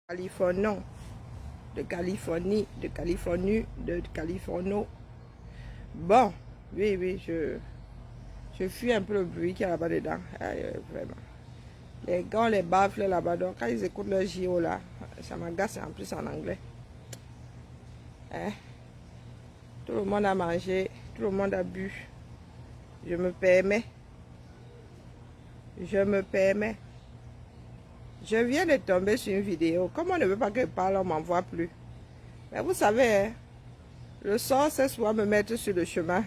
Californon, de Californie, de Californie, de Californo. Bon, oui, je fuis un peu le bruit qu'il y a là-bas dedans. Vraiment. Les gars, les baffles là-bas, donc quand ils écoutent leur JO là, ça m'agace en plus en anglais. Hein? Tout le monde a mangé, tout le monde a bu. Je me permets. Je viens de tomber sur une vidéo. Comme on ne veut pas que je parle, on m'envoie plus. Mais vous savez, hein, le sort, c'est souvent me mettre sur le chemin.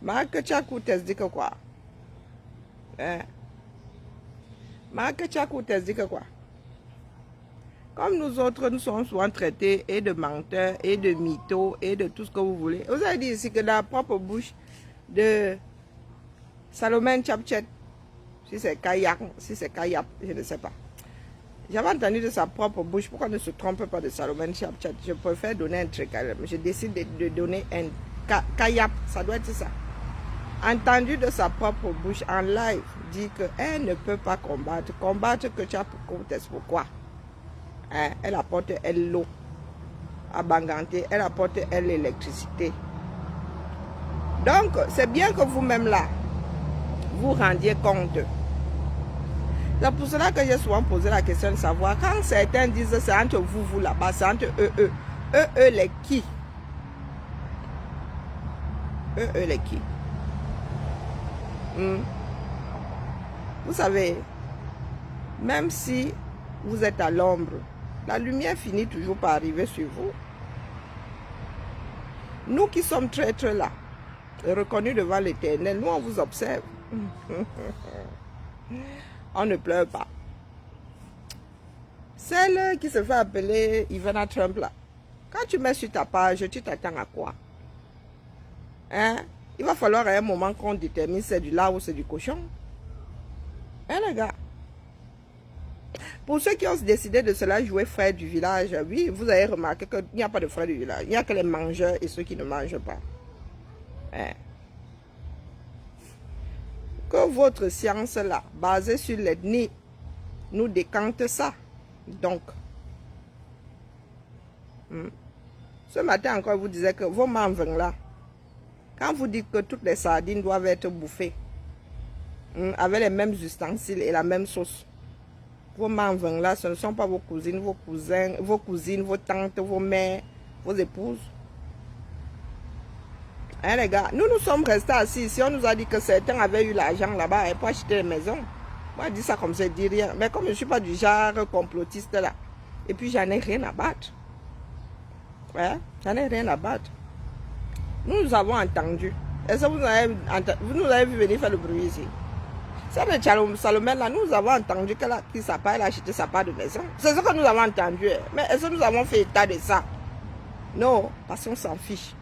Marc Tchakoutes dit que quoi? Hein? Marc Tchakoutes dit que quoi? Comme nous autres, nous sommes souvent traités et de menteurs, et de mythos, et de tout ce que vous voulez. Vous avez dit ici que dans la propre bouche de Salomon Tchapchet, si c'est Kayak, si c'est Kayap, je ne sais pas. J'avais entendu de sa propre bouche, pourquoi ne se trompe pas de Salomon Tchapchet? Je préfère donner un truc, je décide de donner un Kayap, ça doit être ça. Entendu de sa propre bouche en live, dit qu'elle ne peut pas combattre. Combattre que Tchakoutes, pourquoi? Hein? Elle apporte elle l'eau à Banganté, elle apporte elle l'électricité. Donc, c'est bien que vous-même là, vous rendiez compte. C'est pour cela que j'ai souvent posé la question de savoir, quand certains disent c'est entre vous là-bas, c'est entre eux, les qui? Eux, les qui? Vous savez, même si vous êtes à l'ombre, la lumière finit toujours par arriver sur vous. Nous qui sommes traîtres là, reconnus devant l'Éternel, nous on vous observe. On ne pleure pas. Celle qui se fait appeler Ivana Trump là, quand tu mets sur ta page, tu t'attends à quoi? Hein? Il va falloir à un moment qu'on détermine si c'est du lard ou c'est du cochon. Hein les gars? Pour ceux qui ont décidé de cela jouer frère du village, oui, vous avez remarqué qu'il n'y a pas de frère du village. Il n'y a que les mangeurs et ceux qui ne mangent pas. Hein? Que votre science là, basée sur l'ethnie, nous décante ça. Donc, ce matin encore, vous disiez que vos membres là, quand vous dites que toutes les sardines doivent être bouffées, avec les mêmes ustensiles et la même sauce, vos membres là, ce ne sont pas vos cousines, vos cousins, vos cousines, vos tantes, vos mères, vos épouses. Hein les gars, nous sommes restés assis ici, on nous a dit que certains avaient eu l'argent là-bas pour acheter des maisons. Moi, je dis ça comme ça, je dis rien. Mais comme je ne suis pas du genre complotiste là, et puis j'en ai rien à battre. Ouais, j'en ai rien à battre. Nous avons entendu. Est-ce que vous nous avez vu venir faire le bruit ici? C'est le Salomon là, nous avons entendu qu'elle a pris sa part, elle a acheté sa part de maison. C'est ce que nous avons entendu. Mais est-ce que nous avons fait état de ça? Non, parce qu'on s'en fiche.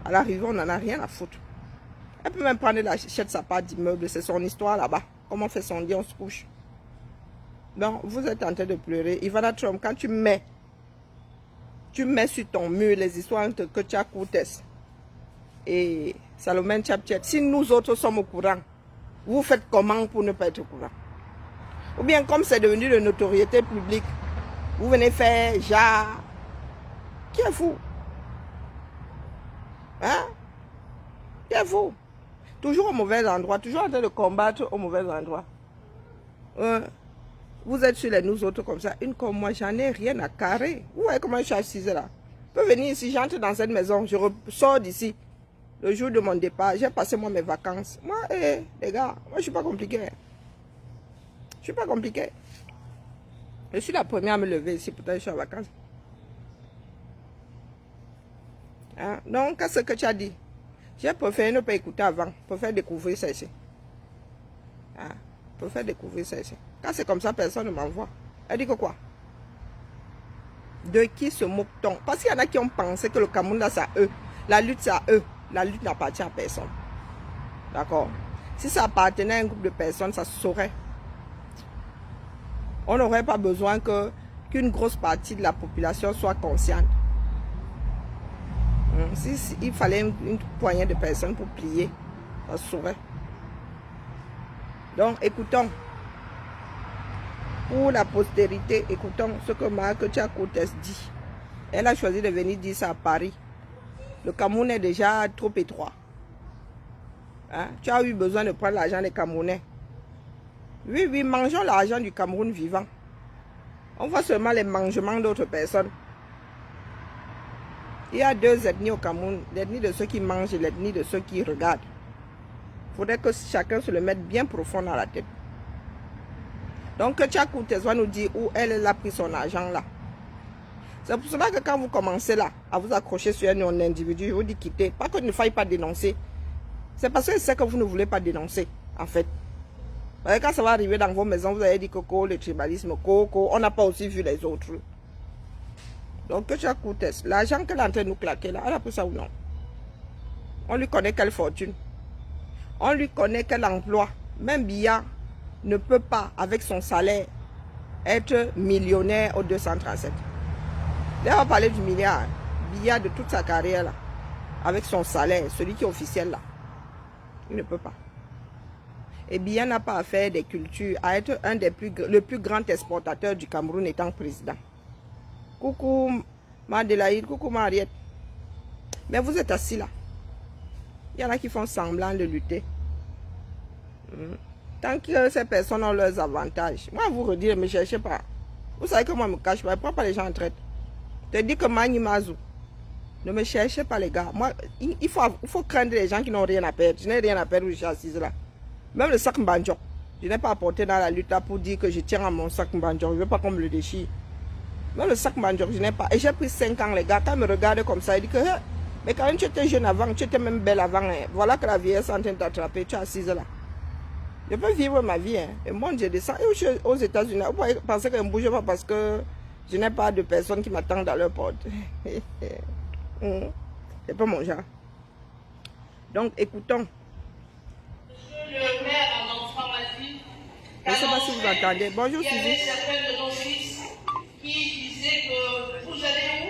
À l'arrivée, on n'en a rien à foutre. Elle peut même prendre la chèque sa part d'immeuble, c'est son histoire là-bas. Comment on fait son lit, on se couche. Donc, vous êtes en train de pleurer. Ivana Trump, quand tu mets sur ton mur les histoires entre Tchakoutes et Salomon Tchapchet, si nous autres sommes au courant, vous faites comment pour ne pas être au courant? Ou bien comme c'est devenu de notoriété publique, vous venez faire genre, qui est fou? Hein? Qui est fou? Toujours au mauvais endroit, toujours en train de combattre au mauvais endroit. Vous êtes sur les nous autres comme ça, une comme moi, j'en ai rien à carrer. Vous voyez comment je suis assise là? Je peux venir ici, j'entre dans cette maison, je sors d'ici. Le jour de mon départ, j'ai passé moi mes vacances. Moi, les gars, moi je suis pas compliqué. Je suis pas compliqué. Je suis la première à me lever ici, pourtant je suis en vacances. Hein? Donc, qu'est-ce que tu as dit? J'ai préféré ne pas écouter avant, pour faire découvrir ça ici. Hein? Pour faire découvrir ça ici. Quand c'est comme ça, personne ne m'envoie. Elle dit que quoi? De qui se moque-t-on? Parce qu'il y en a qui ont pensé que le Cameroun, là, c'est à eux. La lutte, c'est à eux. La lutte n'appartient à personne. D'accord? Si ça appartenait à un groupe de personnes, ça se saurait. On n'aurait pas besoin qu'une grosse partie de la population soit consciente. Si il fallait une poignée de personnes pour plier, ça se saurait. Donc, écoutons. pour la postérité, écoutons ce que Marc Tchakoutes dit. Elle a choisi de venir dire ça à Paris. Le Cameroun est déjà trop étroit. Hein? Tu as eu besoin de prendre l'argent des Camerounais. Oui, oui, mangeons l'argent du Cameroun vivant. On voit seulement les mangements d'autres personnes. Il y a deux ethnies au Cameroun, l'ethnie de ceux qui mangent et l'ethnie de ceux qui regardent. Il faudrait que chacun se le mette bien profond dans la tête. Donc, Tchakoutes va nous dire où elle a pris son argent là. C'est pour cela que quand vous commencez là, à vous accrocher sur un individu, je vous dis quittez. Pas qu'il ne faille pas dénoncer. C'est parce que c'est que vous ne voulez pas dénoncer, en fait. Parce que quand ça va arriver dans vos maisons, vous allez dire Coco, le tribalisme, Coco, on n'a pas aussi vu les autres. Donc, Tchakoutes, l'argent qu'elle est en train de nous claquer là, elle a pris ça ou non? On lui connaît quelle fortune. On lui connaît quel emploi. Même Biya ne peut pas, avec son salaire, être millionnaire au 237. Là, on va parler du milliard. Biya de toute sa carrière, là, avec son salaire, celui qui est officiel, là. Il ne peut pas. Et Biya n'a pas à faire des cultures, à être le plus grand exportateur du Cameroun étant président. Coucou Madelaïde, coucou Mariette. Mais vous êtes assis là. Il y en a qui font semblant de lutter. Tant que ces personnes ont leurs avantages. Moi, vous redire, ne me cherchez pas. Vous savez que moi, je ne me cache pas. Je ne prends pas les gens en traite. Je te dis que Mani Mazou. Ne me cherchez pas, les gars. Moi, il faut craindre les gens qui n'ont rien à perdre. Je n'ai rien à perdre où je suis assise là. Même le sac Mbandjok. Je n'ai pas apporté dans la lutte là pour dire que je tiens à mon sac Mbandjok. Je ne veux pas qu'on me le déchire. Même le sac Mbandjok, je n'ai pas. Et j'ai pris 5 ans, les gars. Quand ils me regardent comme ça, ils disent que mais quand même, tu étais jeune avant, tu étais même belle avant. Hein. Voilà que la vieillesse est en train de t'attraper. Tu es assise là. Je peux vivre ma vie. Hein. Et moi, je descends. Et je suis aux États-Unis. Vous pouvez penser que je ne bouge pas parce que je n'ai pas de personnes qui m'attendent dans leur porte. C'est pas mon genre. Donc, écoutons. Monsieur le maire en enfant Mazie, je ne sais pas si vous entendez. Bonjour, Suzy. Il y avait certains de nos fils qui disaient que vous allez où?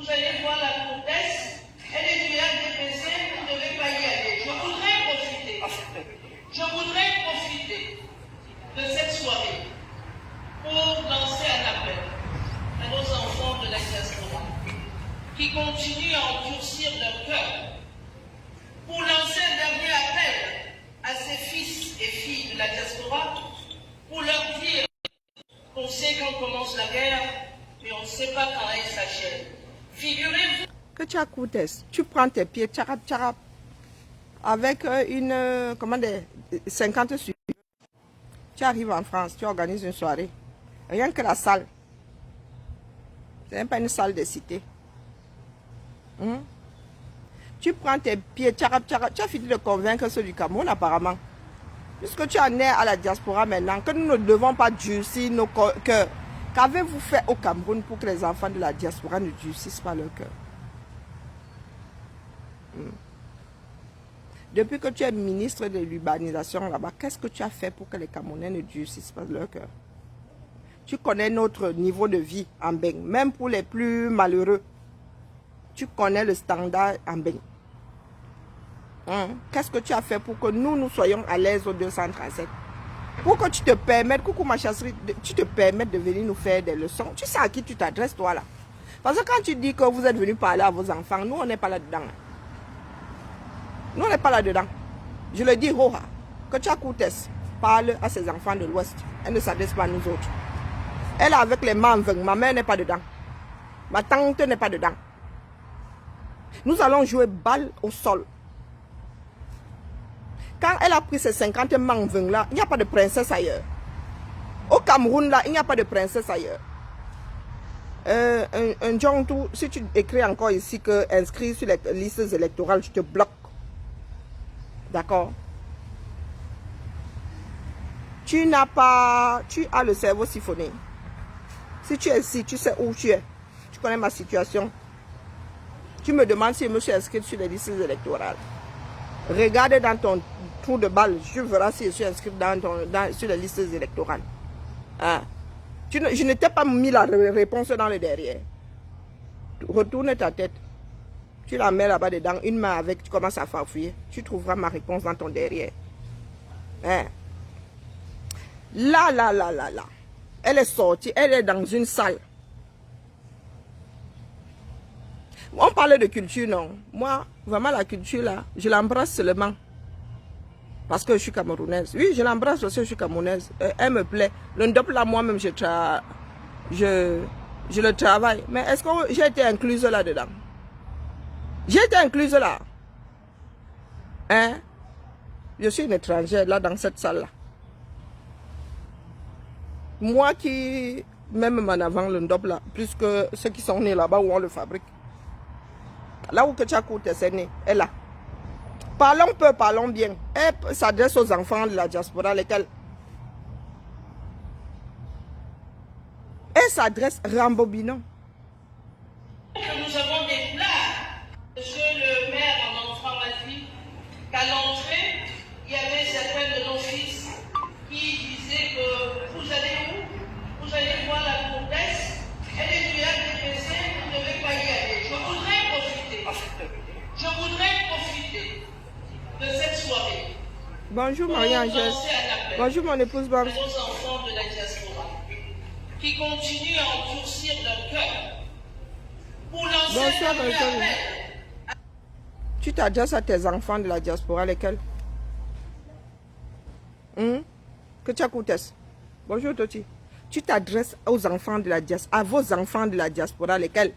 Vous allez voir la comtesse. Elle est du RDPC, vous ne devez pas y aller. Je voudrais profiter de cette soirée pour lancer un appel à nos enfants de la diaspora qui continuent à endurcir leur cœur, pour lancer un dernier appel à ces fils et filles de la diaspora, pour leur dire qu'on sait quand commence la guerre, mais on ne sait pas quand elle s'achève. Figurez-vous que tu prends tes pieds, tcharap, avec une, comment dire, 50 suivants. Tu arrives en France, tu organises une soirée. Rien que la salle. Ce n'est pas une salle de cité. Tu prends tes pieds, tcharap. Tu as fini de convaincre ceux du Cameroun apparemment. Puisque tu en es à la diaspora maintenant, que nous ne devons pas durcir nos cœurs. Qu'avez-vous fait au Cameroun pour que les enfants de la diaspora ne durcissent pas leur cœur? Depuis que tu es ministre de l'urbanisation là-bas, qu'est-ce que tu as fait pour que les Camerounais ne durcissent pas leur cœur? Tu connais notre niveau de vie en Beng, même pour les plus malheureux. Tu connais le standard en Beng. Qu'est-ce que tu as fait pour que nous soyons à l'aise au 237? Pour que tu te permettes, coucou ma chasserie, tu te permettes de venir nous faire des leçons. Tu sais à qui tu t'adresses toi là? Parce que quand tu dis que vous êtes venu parler à vos enfants, nous on n'est pas là-dedans. Nous on n'est pas là-dedans. Je le dis, Roha, que Tchakoutes parle à ses enfants de l'Ouest. Elle ne s'adresse pas à nous autres. Elle est avec les manveng, ma mère n'est pas dedans. Ma tante n'est pas dedans. Nous allons jouer balle au sol. Quand elle a pris ces 50 manveng là, il n'y a pas de princesse ailleurs. Au Cameroun là, il n'y a pas de princesse ailleurs. Un Djontou, si tu écris encore ici que inscrit sur les listes électorales, je te bloque. D'accord? Tu as le cerveau siphonné. Si tu es ici, tu sais où tu es. Tu connais ma situation. Tu me demandes si je me suis inscrit sur les listes électorales. Regarde dans ton trou de balle, je verrai si je suis inscrit sur les listes électorales. Hein? Je ne t'ai pas mis la réponse dans le derrière. Retourne ta tête. Tu la mets là-bas dedans, une main avec, tu commences à farfouiller. Tu trouveras ma réponse dans ton derrière. Hein? Là. Elle est sortie, elle est dans une salle. On parlait de culture, non. Moi, vraiment, la culture, là, je l'embrasse seulement. Parce que je suis camerounaise. Oui, je l'embrasse parce que je suis camerounaise. Elle me plaît. Le ndop, là, moi-même, je le travaille. Mais est-ce que j'ai été incluse là-dedans? J'ai été incluse là. Hein? Je suis une étrangère, là, dans cette salle-là. Moi qui, même en avant le ndop, là, plus que ceux qui sont nés là-bas où on le fabrique. Là où Ketchakou est né, elle est là. Parlons peu, parlons bien. Elle s'adresse aux enfants de la diaspora, lesquels elle s'adresse rambobinant. Nous avons des plats. Monsieur le maire en enfant m'a dit qu'à l'entrée, il y avait certains de nos fils qui disaient que vous allez où? Vous allez voir la comtesse. Elle est du RDPC, vous ne devez pas y aller. Je voudrais profiter de cette soirée. Bonjour Marie-Angèle. Bonjour mon épouse Bob. Nos enfants de la diaspora qui continuent à endurcir leur cœur pour lancer un appel. Tu t'adresses à tes enfants de la diaspora, lesquels? Que tu as coûté? Bonjour Toti. Tu t'adresses aux enfants de la diaspora, à vos enfants de la diaspora, lesquels?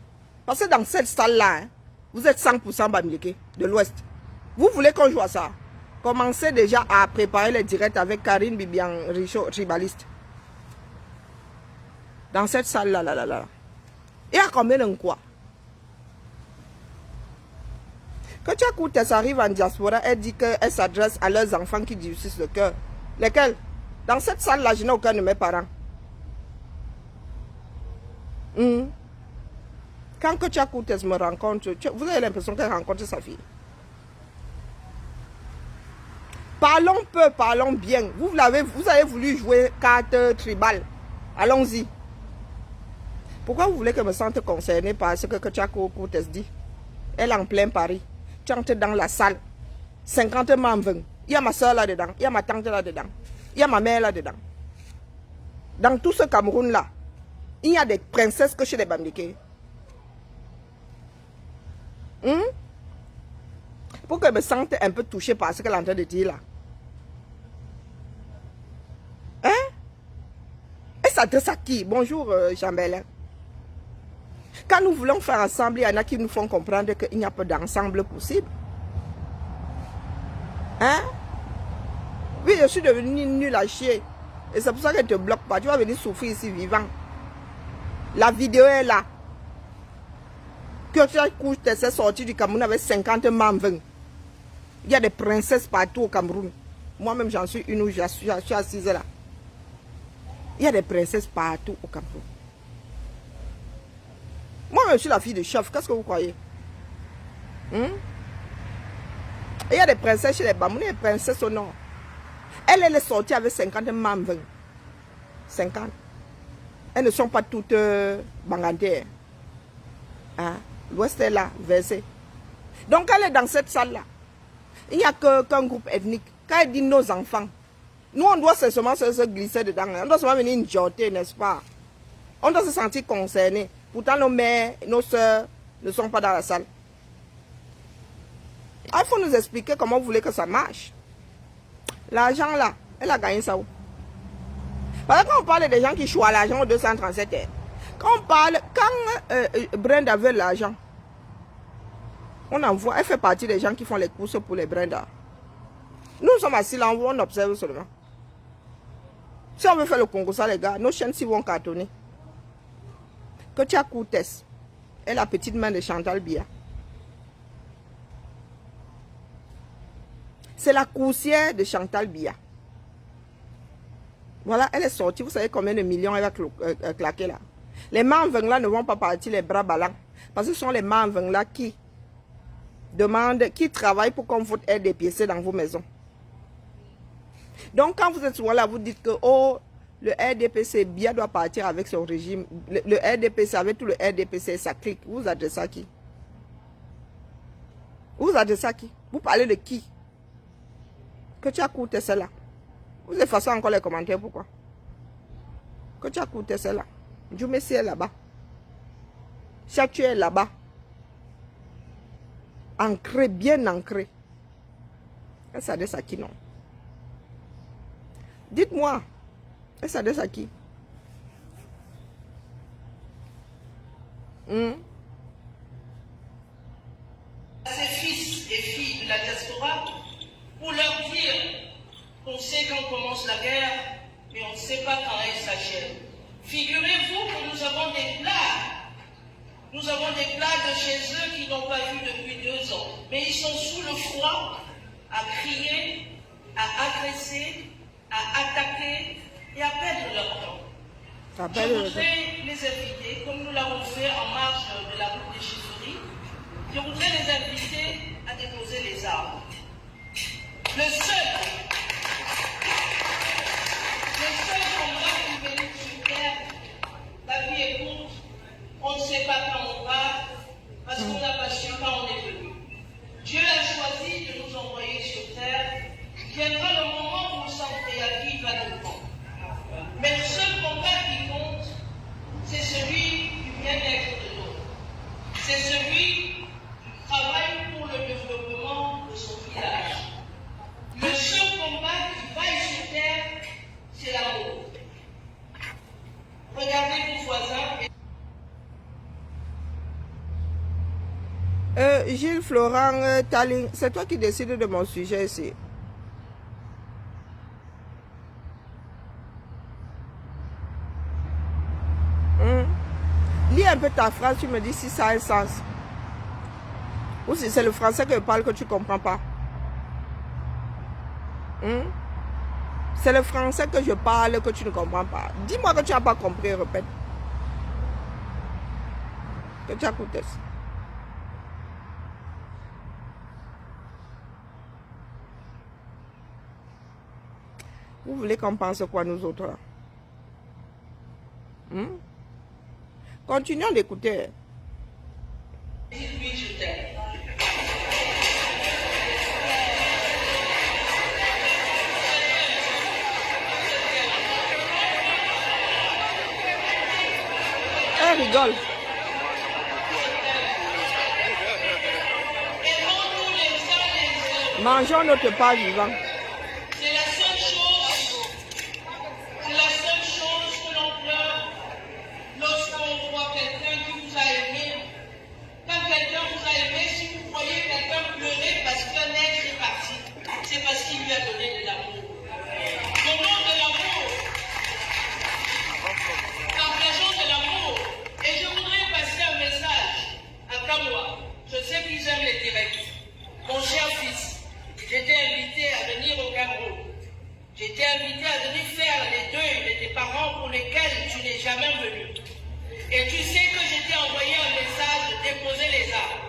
Parce que dans cette salle-là, hein, vous êtes 100% Bamileke de l'Ouest. Vous voulez qu'on joue à ça? Commencez déjà à préparer les directs avec Karine Bibian Richaud, tribaliste. Dans cette salle-là, là. Il y a combien de quoi? Quand tu écoutes, elle arrive en diaspora, elle dit qu'elle s'adresse à leurs enfants qui durcissent le cœur. Lesquels? Dans cette salle-là, je n'ai aucun de mes parents. Quand Ketcha Koutes me rencontre, vous avez l'impression qu'elle rencontre sa fille. Parlons peu, parlons bien. Vous avez voulu jouer carte tribale. Allons-y. Pourquoi vous voulez que je me sente concernée par ce que Ketcha Koutes dit? Elle est en plein Paris. Tu entres dans la salle. 50 membres. Il y a ma soeur là-dedans. Il y a ma tante là-dedans. Il y a ma mère là-dedans. Dans tout ce Cameroun-là, il y a des princesses que chez les Bamileke. Pour que je me sente un peu touchée par ce qu'elle est en train de dire là. Hein? Elle s'adresse à qui? Bonjour Jean-Bélin. Quand nous voulons faire ensemble, il y en a qui nous font comprendre qu'il n'y a pas d'ensemble possible. Hein? Oui, je suis devenue nulle à chier. Et c'est pour ça qu'elle ne te bloque pas. Tu vas venir souffrir ici vivant. La vidéo est là. Que tu as couché, c'est sorti du Cameroun avec 50 membres. Il y a des princesses partout au Cameroun. Moi-même, j'en suis une où je suis assise là. Il y a des princesses partout au Cameroun. Moi-même, je suis la fille de chef. Qu'est-ce que vous croyez? Il y a des princesses chez les Bamouni, des princesses au nord. Elle est sortie avec 50 membres. 50. Elles ne sont pas toutes bangantées. Hein? L'Ouest est là, versé. Donc elle est dans cette salle-là. Il n'y a qu'un groupe ethnique. Quand elle dit nos enfants, nous on doit seulement se glisser dedans. On doit seulement venir joter, n'est-ce pas? On doit se sentir concerné. Pourtant nos mères, nos soeurs ne sont pas dans la salle. Il faut nous expliquer comment vous voulez que ça marche. L'argent là, elle a gagné ça où? Parce que quand on parle des gens qui choisissent l'argent au 237 heures, quand Brenda veut l'argent, on envoie, elle fait partie des gens qui font les courses pour les Brenda. Nous sommes assis là, on observe seulement. Si on veut faire le Congo, ça les gars, nos chaînes s'y vont cartonner. Que tu as Koutes et la petite main de Chantal Biya. C'est la coursière de Chantal Biya. Voilà, elle est sortie. Vous savez combien de millions elle va claquer là? Les membres là ne vont pas partir les bras ballants. Parce que ce sont les membres là qui demandent, qui travaillent pour qu'on vote RDPC dans vos maisons. Donc quand vous êtes souvent là, vous dites que oh, le RDPC bien doit partir avec son régime. Le RDPC, avec tout le RDPC, ça clique. Vous vous adressez à qui? Vous vous adressez à qui? Vous parlez de qui? Que tu as coûté cela? Vous effacez encore les commentaires, pourquoi? Que tu as coûté celle-là. Je me suis là-bas. Chaque tu es là-bas. Ancré, bien ancré. Et ça adresse à qui non? Dites-moi. Et ça adresse à qui? À ses fils et filles de la diaspora pour leur dire qu'on sait quand commence la guerre, mais on ne sait pas quand elle s'achève. Figurez-vous que nous avons des plaques. Nous avons des plaques de chez eux qui n'ont pas vu depuis 2 ans. Mais ils sont sous le froid, à crier, à agresser, à attaquer et à perdre leur temps. Je voudrais les inviter, comme nous l'avons fait en marge de la route des chefferies, je voudrais les inviter à déposer les armes. Le seul combat qui mérite sur terre, la vie est courte, on ne sait pas quand on part, parce qu'on n'a pas su quand on est venu. Dieu a choisi de nous envoyer sur terre, viendra le moment où le sang créatif va nous prendre. Mais le seul combat qui compte, c'est celui du bien-être de l'autre. C'est celui qui travaille pour le développement de son village. Le seul combat qui vaille sur terre, c'est l'amour. Regardez vos voisins. Gilles Florent Taling, c'est toi qui décides de mon sujet ici. Lis un peu ta phrase, tu me dis si ça a un sens. Ou si c'est le français que je parle que tu ne comprends pas. C'est le français que je parle que tu ne comprends pas. Dis-moi que tu n'as pas compris, répète. Que tu as écouté ça. Vous voulez qu'on pense quoi nous autres là? Continuons d'écouter. Dites-lui je t'aime. Elle rigole. Aimons-nous les uns les autres. Mangeons notre part vivant. C'est la seule chose que l'on pleure lorsqu'on voit quelqu'un qui vous a aimé. Quand quelqu'un vous a aimé, si vous voyez quelqu'un pleurer parce qu'un être est parti, c'est parce qu'il lui a donné de l'amour. Donnons de l'amour. Partageons de l'amour. Et je voudrais passer un message à Kamoa. Je sais qu'ils aiment les directs. Mon cher fils, j'étais invité à venir au Cameroun. J'étais invité à venir faire les deuils de tes parents pour lesquels tu n'es jamais venu. Et tu sais que j'étais envoyé un message de déposer les armes.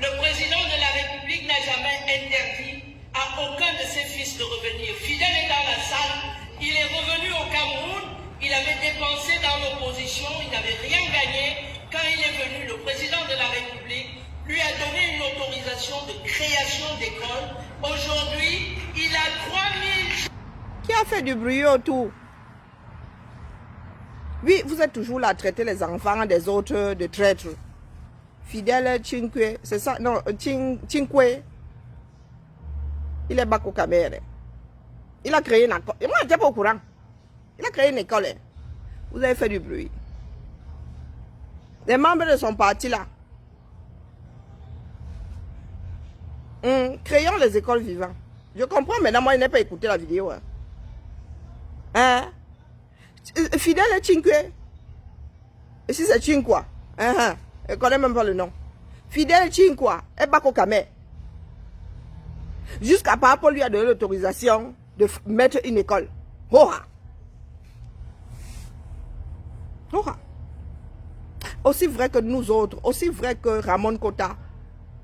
Le président de la République n'a jamais interdit à aucun de ses fils de revenir. Fidèle est dans la salle, il est revenu au Cameroun, il avait dépensé dans l'opposition, il n'avait rien gagné. Quand il est venu, le président de la République lui a donné une autorisation de création d'école. Aujourd'hui, il a 3000... Qui a fait du bruit autour? Oui, vous êtes toujours là à traiter les enfants des autres de traîtres. Fidèle Chinkwe, c'est ça? Non, Chinkwe. Il est Bako Kamere. Il a créé une école. Et moi, je n'étais pas au courant. Il a créé une école. Vous avez fait du bruit. Les membres de son parti là. Créons les écoles vivantes. Je comprends, mais là, moi, il n'a pas écouté la vidéo. Fidèle Chinkwe. Et si c'est Chinkwa? Elle ne connaît même pas le nom. Fidèle Chinkwa. Et Bako Kamere. Jusqu'à Papa lui a donné l'autorisation de mettre une école. Hoha. Hoha. Aussi vrai que nous autres, aussi vrai que Ramon Kota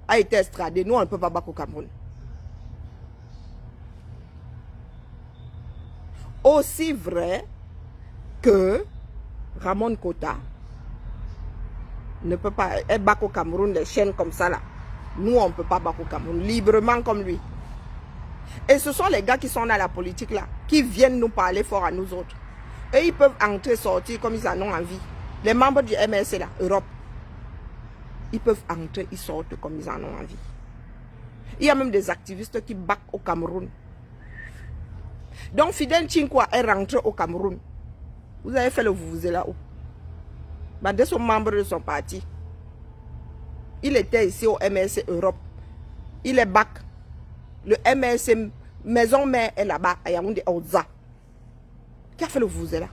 a été extradé, nous on ne peut pas battre au Cameroun. Aussi vrai que Ramon Kota ne peut pas battre au Cameroun les chaînes comme ça là. Nous on ne peut pas battre au Cameroun librement comme lui. Et ce sont les gars qui sont dans la politique là, qui viennent nous parler fort à nous autres. Et ils peuvent entrer, sortir comme ils en ont envie. Les membres du MRC, là, Europe, ils peuvent entrer, ils sortent comme ils en ont envie. Il y a même des activistes qui backent au Cameroun. Donc, Fidel Chinkwa est rentré au Cameroun. Vous avez fait le vous là où? Bah, dès son membre de son parti. Il était ici au MRC Europe. Il est back. Le MRC Maison Mère est là-bas, à Yaoundé, à Oza. Qui a fait le vous là?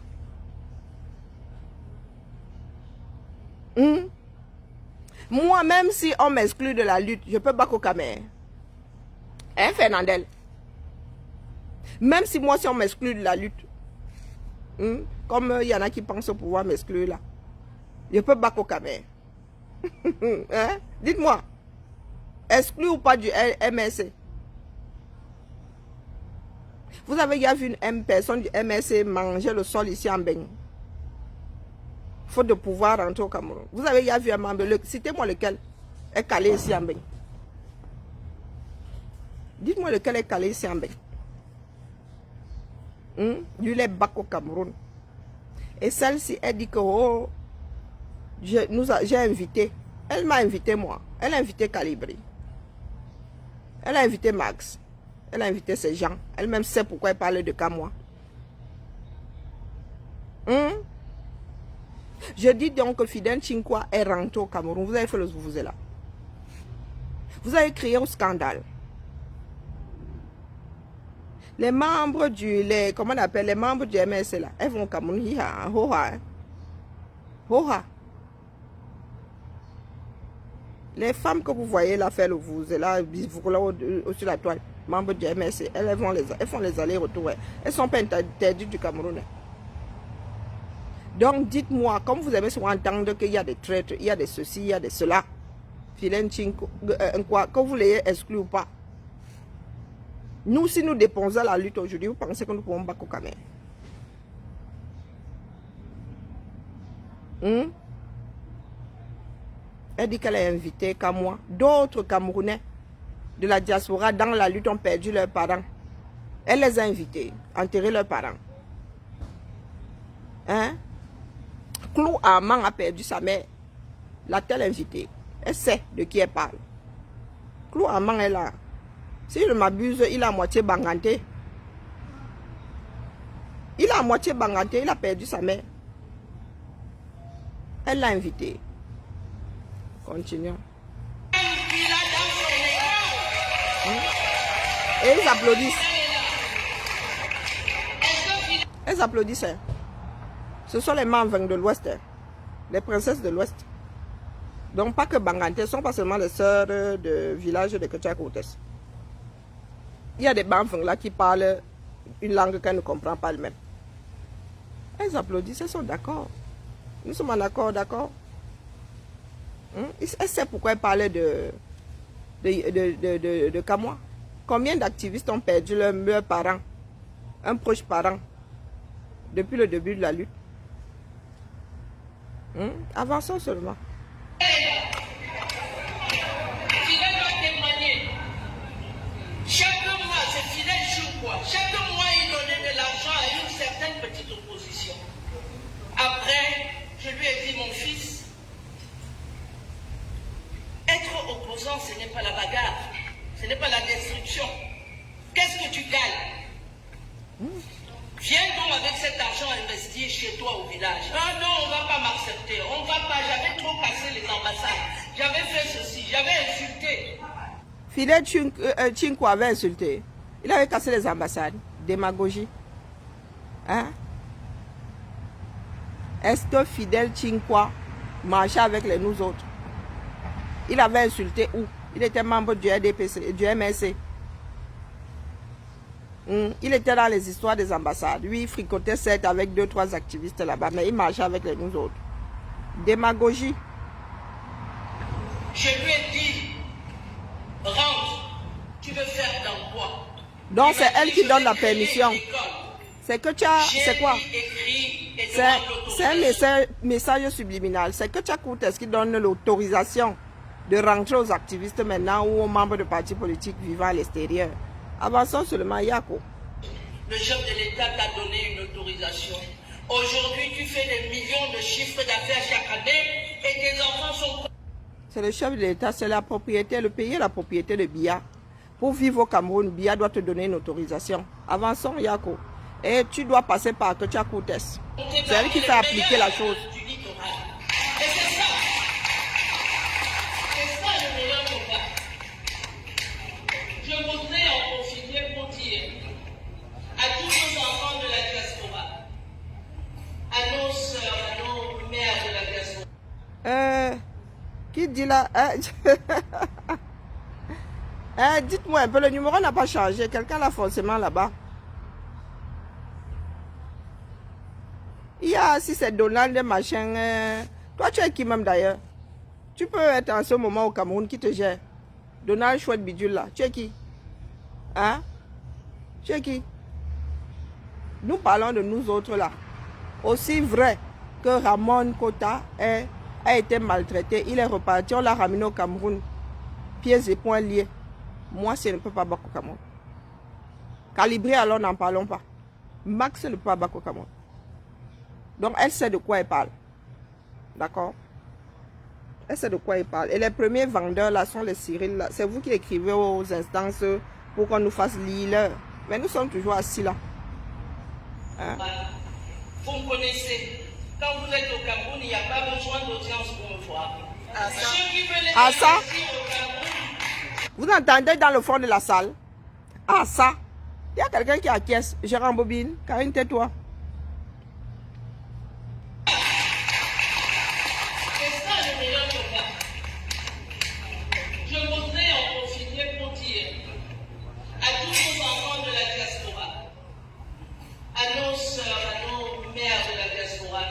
Moi, même si on m'exclut de la lutte, je peux back au Cameroun. Hein, Fernandel? Même si moi, si on m'exclut de la lutte, comme il y en a qui pensent pouvoir m'exclure là, je peux back au Cameroun. Hein? Dites-moi, exclu ou pas du MRC? Vous avez déjà vu une personne du MRC manger le sol ici en Bénin? Faute de pouvoir rentrer au Cameroun. Vous avez déjà vu un membre, citez-moi lequel est calé ici en Bénin. Dites-moi lequel est calé ici en Bénin. Du lait bac au Cameroun. Et celle-ci, elle dit que oh, j'ai invité. Elle m'a invité moi. Elle a invité Calibri. Elle a invité Max. Elle a invité ces gens. Elle-même sait pourquoi elle parle de qu'à moi. Je dis donc que Fidel Chinkwa est rentré au Cameroun. Vous avez fait le vous là. Vous avez créé un scandale. Les membres comment on appelle, les membres du MRC là, elles vont au Cameroun, Hoha. Les femmes que vous voyez là faire le vous là, au-dessus de la toile, membres du MRC, elles font les allers-retours. Elles sont pas interdites du Cameroun. Donc dites-moi, comme vous aimez souvent entendre qu'il y a des traîtres, il y a des ceci, il y a des cela, Fidel Chinkwa, que vous l'ayez exclu ou pas. Nous, si nous dépensons la lutte aujourd'hui, vous pensez que nous pouvons battre au Cameroun? Elle dit qu'elle a invité qu'à moi. D'autres Camerounais de la diaspora dans la lutte ont perdu leurs parents. Elle les a invités, enterrer leurs parents. Hein? Clou Amang a perdu sa mère. L'a-t-elle invitée? Elle sait de qui elle parle. Clou Amang est là. Si je m'abuse, il a moitié banganté. Il a moitié banganté, il a perdu sa mère. Elle l'a invité. Continuons. Et ils applaudissent. Elles applaudissent. Ce sont les membres de l'Ouest. Les princesses de l'Ouest. Donc pas que Banganté, ce ne sont pas seulement les sœurs de village de Ketchakoutes. Il y a des membres là qui parlent une langue qu'elles ne comprennent pas elles-mêmes. Elles applaudissent, elles sont d'accord. Nous sommes en accord, d'accord? Elle sait pourquoi elle parlait de Kamoa. Combien d'activistes ont perdu leurs parents, un proche parent, depuis le début de la lutte? Avançons seulement. Fidel va témoigner. Chaque mois, c'est Fidel Chinkwa. Chaque mois, il donnait de l'argent à une certaine petite opposition. Après, je lui ai dit, mon fils, être opposant, ce n'est pas la bagarre, ce n'est pas la destruction. Qu'est-ce que tu gagnes? Viens donc avec cet argent investi chez toi au village. Ah non, on ne va pas m'accepter. On ne va pas. J'avais trop cassé les ambassades. J'avais fait ceci. J'avais insulté. Fidel Chinkwa avait insulté. Il avait cassé les ambassades. Démagogie. Hein? Est-ce que Fidel Chinkwa marchait avec les nous autres? Il avait insulté où? Il était membre du RDPC, du MRC. Il était dans les histoires des ambassades. Lui, il fricotait certes avec 2-3 activistes là-bas, mais il marchait avec les nous autres. Démagogie. Je lui ai dit, rentre, tu veux faire dans quoi? Donc c'est elle qui donne la permission. C'est que tu as... C'est quoi? C'est un message subliminal. C'est que tu as Koutes qui donne l'autorisation de rentrer aux activistes maintenant ou aux membres de partis politiques vivant à l'extérieur. Avançons seulement, Yako. Le chef de l'État t'a donné une autorisation. Aujourd'hui, tu fais des millions de chiffres d'affaires chaque année et tes enfants sont... C'est le chef de l'État, c'est la propriété, le pays est la propriété de Biya. Pour vivre au Cameroun, Biya doit te donner une autorisation. Avançons, Yako. Et tu dois passer par Ketia Koutes. C'est elle qui fait appliquer la chose. Du littoral. Et c'est ça. C'est ça le meilleur combat. Je voudrais en profiter pour dire à tous nos enfants de la diaspora, à nos sœurs, à nos mères de la diaspora. Qui dit là dites-moi un peu, le numéro n'a pas changé. Quelqu'un l'a forcément là-bas. Il y a, si c'est Donald, machin. Toi, tu es qui même d'ailleurs? Tu peux être en ce moment au Cameroun, qui te gère? Donald Chouette Bidule là. Tu es qui? Hein? Tu es qui? Nous parlons de nous autres là. Aussi vrai que Ramon Kota a été maltraité, il est reparti, on l'a ramené au Cameroun. Pieds et poings liés. Moi, je ne peux pas battre au Cameroun. Calibré, alors n'en parlons pas. Max ne peut pas battre au Cameroun. Donc, elle sait de quoi elle parle. D'accord? Elle sait de quoi elle parle. Et les premiers vendeurs là sont les Cyril là. C'est vous qui écrivez aux instances pour qu'on nous fasse lire. Mais nous sommes toujours assis là. Hein? Vous me connaissez. Quand vous êtes au Cameroun, il n'y a pas besoin d'audience pour me voir. Ceux qui veulent ça? investir au Cameroun, Vous entendez dans le fond de la salle? Ah ça? Il y a quelqu'un qui acquiesce. Je rembobine. Karine, tais-toi. c'est ça le meilleur combat. Je voudrais en profiter pour dire à tous nos enfants de la diaspora, à nos sœurs, à nos mères de la diaspora,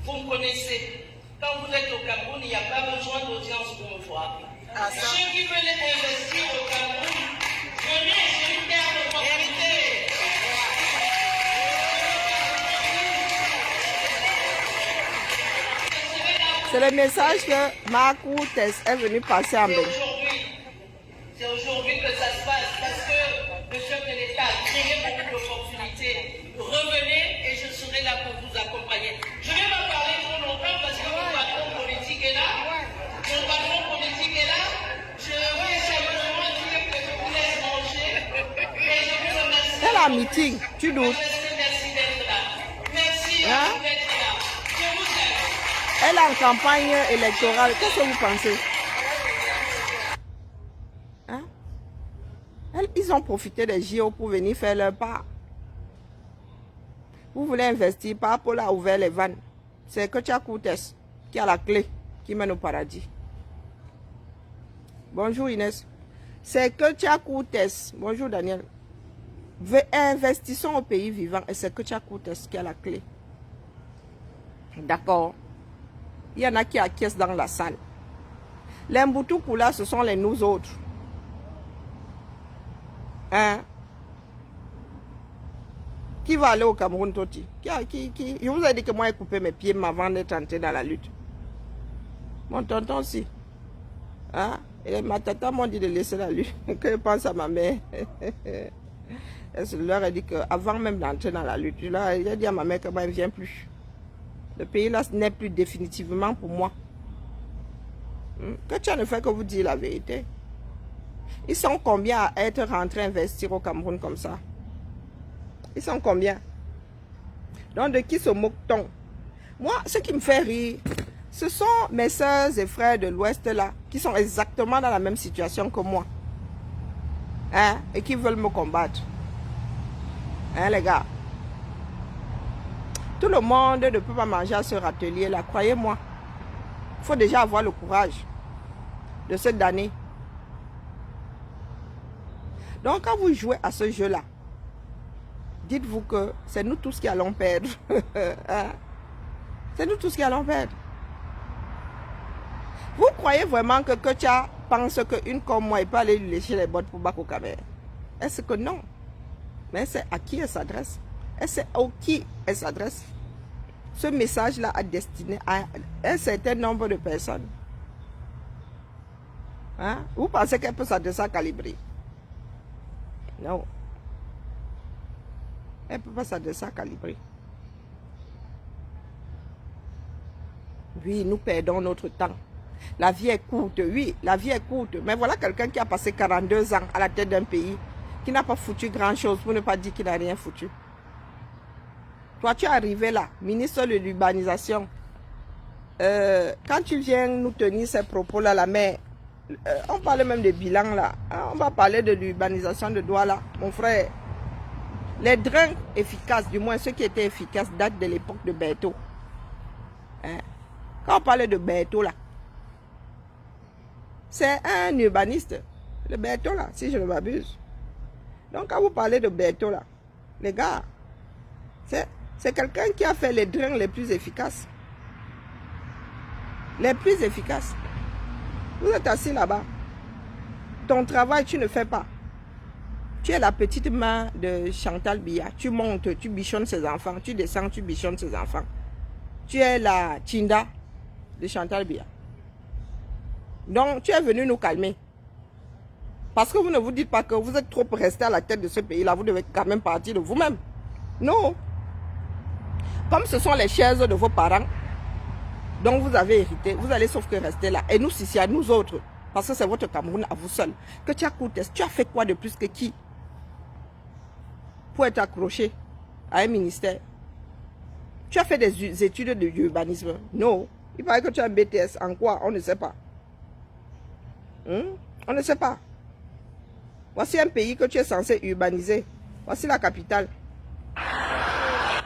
vous me connaissez. Quand vous êtes au Cameroun, il n'y a pas besoin d'audience pour me voir. Ceux qui veulent investir au Cameroun, venez, c'est une terre d'opportunité. C'est le message que Marco Tess est venu passer en Belgique. C'est aujourd'hui que ça se passe parce que le chef de l'État a créé beaucoup d'opportunités. Revenez et je serai là pour vous accompagner. Je vais pas parler trop longtemps parce que mon patron politique est là. Mon patron politique est là. Je vais simplement dire que je vous laisse manger et je vous remercie. C'est la meeting, tu doutes. Merci d'être là. Merci Hein? d'être là. Je vous aime. Elle est en campagne électorale. Qu'est-ce que vous pensez? Hein? Ils ont profité des JO pour venir faire leur part. Vous voulez investir, par Paul a ouvert les vannes. C'est Ketia Koutes qui a la clé qui mène au paradis. Bonjour Inès. C'est Ketia Koutes. Bonjour Daniel. Investissons au pays vivant et c'est Ketia Koutes qui a la clé. D'accord. Il y en a qui acquiescent dans la salle. Les Mboutoukous là, ce sont les nous autres. Hein? Qui va aller au Cameroun, Toti? Je vous ai dit que moi, j'ai coupé mes pieds avant d'être entré dans la lutte. Mon tonton aussi. Hein? Et ma tata m'a dit de laisser la lutte. Que je pense à ma mère. Je leur ai dit qu'avant même d'entrer dans la lutte, j'ai dit à ma mère que moi, elle ne vient plus. Le pays là n'est plus définitivement pour moi. Que tu ne fais que vous dire la vérité. Ils sont combien à être rentrés investir au Cameroun comme ça? Ils sont combien? Donc de qui se moque-t-on? Moi, ce qui me fait rire, ce sont mes soeurs et frères de l'Ouest là, qui sont exactement dans la même situation que moi. Hein? Et qui veulent me combattre. Hein les gars? Tout le monde ne peut pas manger à ce râtelier là, croyez-moi. Il faut déjà avoir le courage de se damner. Donc quand vous jouez à ce jeu-là, dites-vous que c'est nous tous qui allons perdre. Hein? C'est nous tous qui allons perdre. Vous croyez vraiment que Ketia pense qu'une comme moi, il peut aller lui lécher les bottes pour Bako Kamer? Est-ce que non? Mais c'est à qui elle s'adresse? Et c'est à qui elle s'adresse? Ce message-là est destiné à un certain nombre de personnes. Hein? Vous pensez qu'elle peut s'adresser à Calibré? Non. Elle ne peut pas s'adresser à Calibré. Oui, nous perdons notre temps. La vie est courte, oui, la vie est courte. Mais voilà quelqu'un qui a passé 42 ans à la tête d'un pays, qui n'a pas foutu grand-chose, pour ne pas dire qu'il n'a rien foutu. Toi, tu es arrivé là, ministre de l'urbanisation. Quand tu viens nous tenir ces propos-là, la mais on parle même de bilan là. On va parler de l'urbanisation de Douala. Mon frère, les drains efficaces, du moins ceux qui étaient efficaces, datent de l'époque de Berthaud. Hein? Quand on parle de Berthaud là, c'est un urbaniste. Le Berthaud là, si je ne m'abuse. Donc quand vous parlez de Berthaud là, les gars, c'est quelqu'un qui a fait les drains les plus efficaces. Les plus efficaces. Vous êtes assis là-bas. Ton travail, tu ne fais pas. Tu es la petite main de Chantal Biya. Tu montes, tu bichonnes ses enfants. Tu descends, tu bichonnes ses enfants. Tu es la Tinda de Chantal Biya. Donc, tu es venu nous calmer. Parce que vous ne vous dites pas que vous êtes trop resté à la tête de ce pays-là. Vous devez quand même partir de vous-même. Non. Comme ce sont les chaises de vos parents, donc vous avez hérité, vous allez sauf que rester là. Et nous, si c'est à nous autres, parce que c'est votre Cameroun à vous seul, que tu as coûté, tu as fait quoi de plus que qui pour être accroché à un ministère? Tu as fait des études de urbanisme? Non. Il paraît que tu as un BTS. En quoi? On ne sait pas. On ne sait pas. Voici un pays que tu es censé urbaniser. Voici la capitale.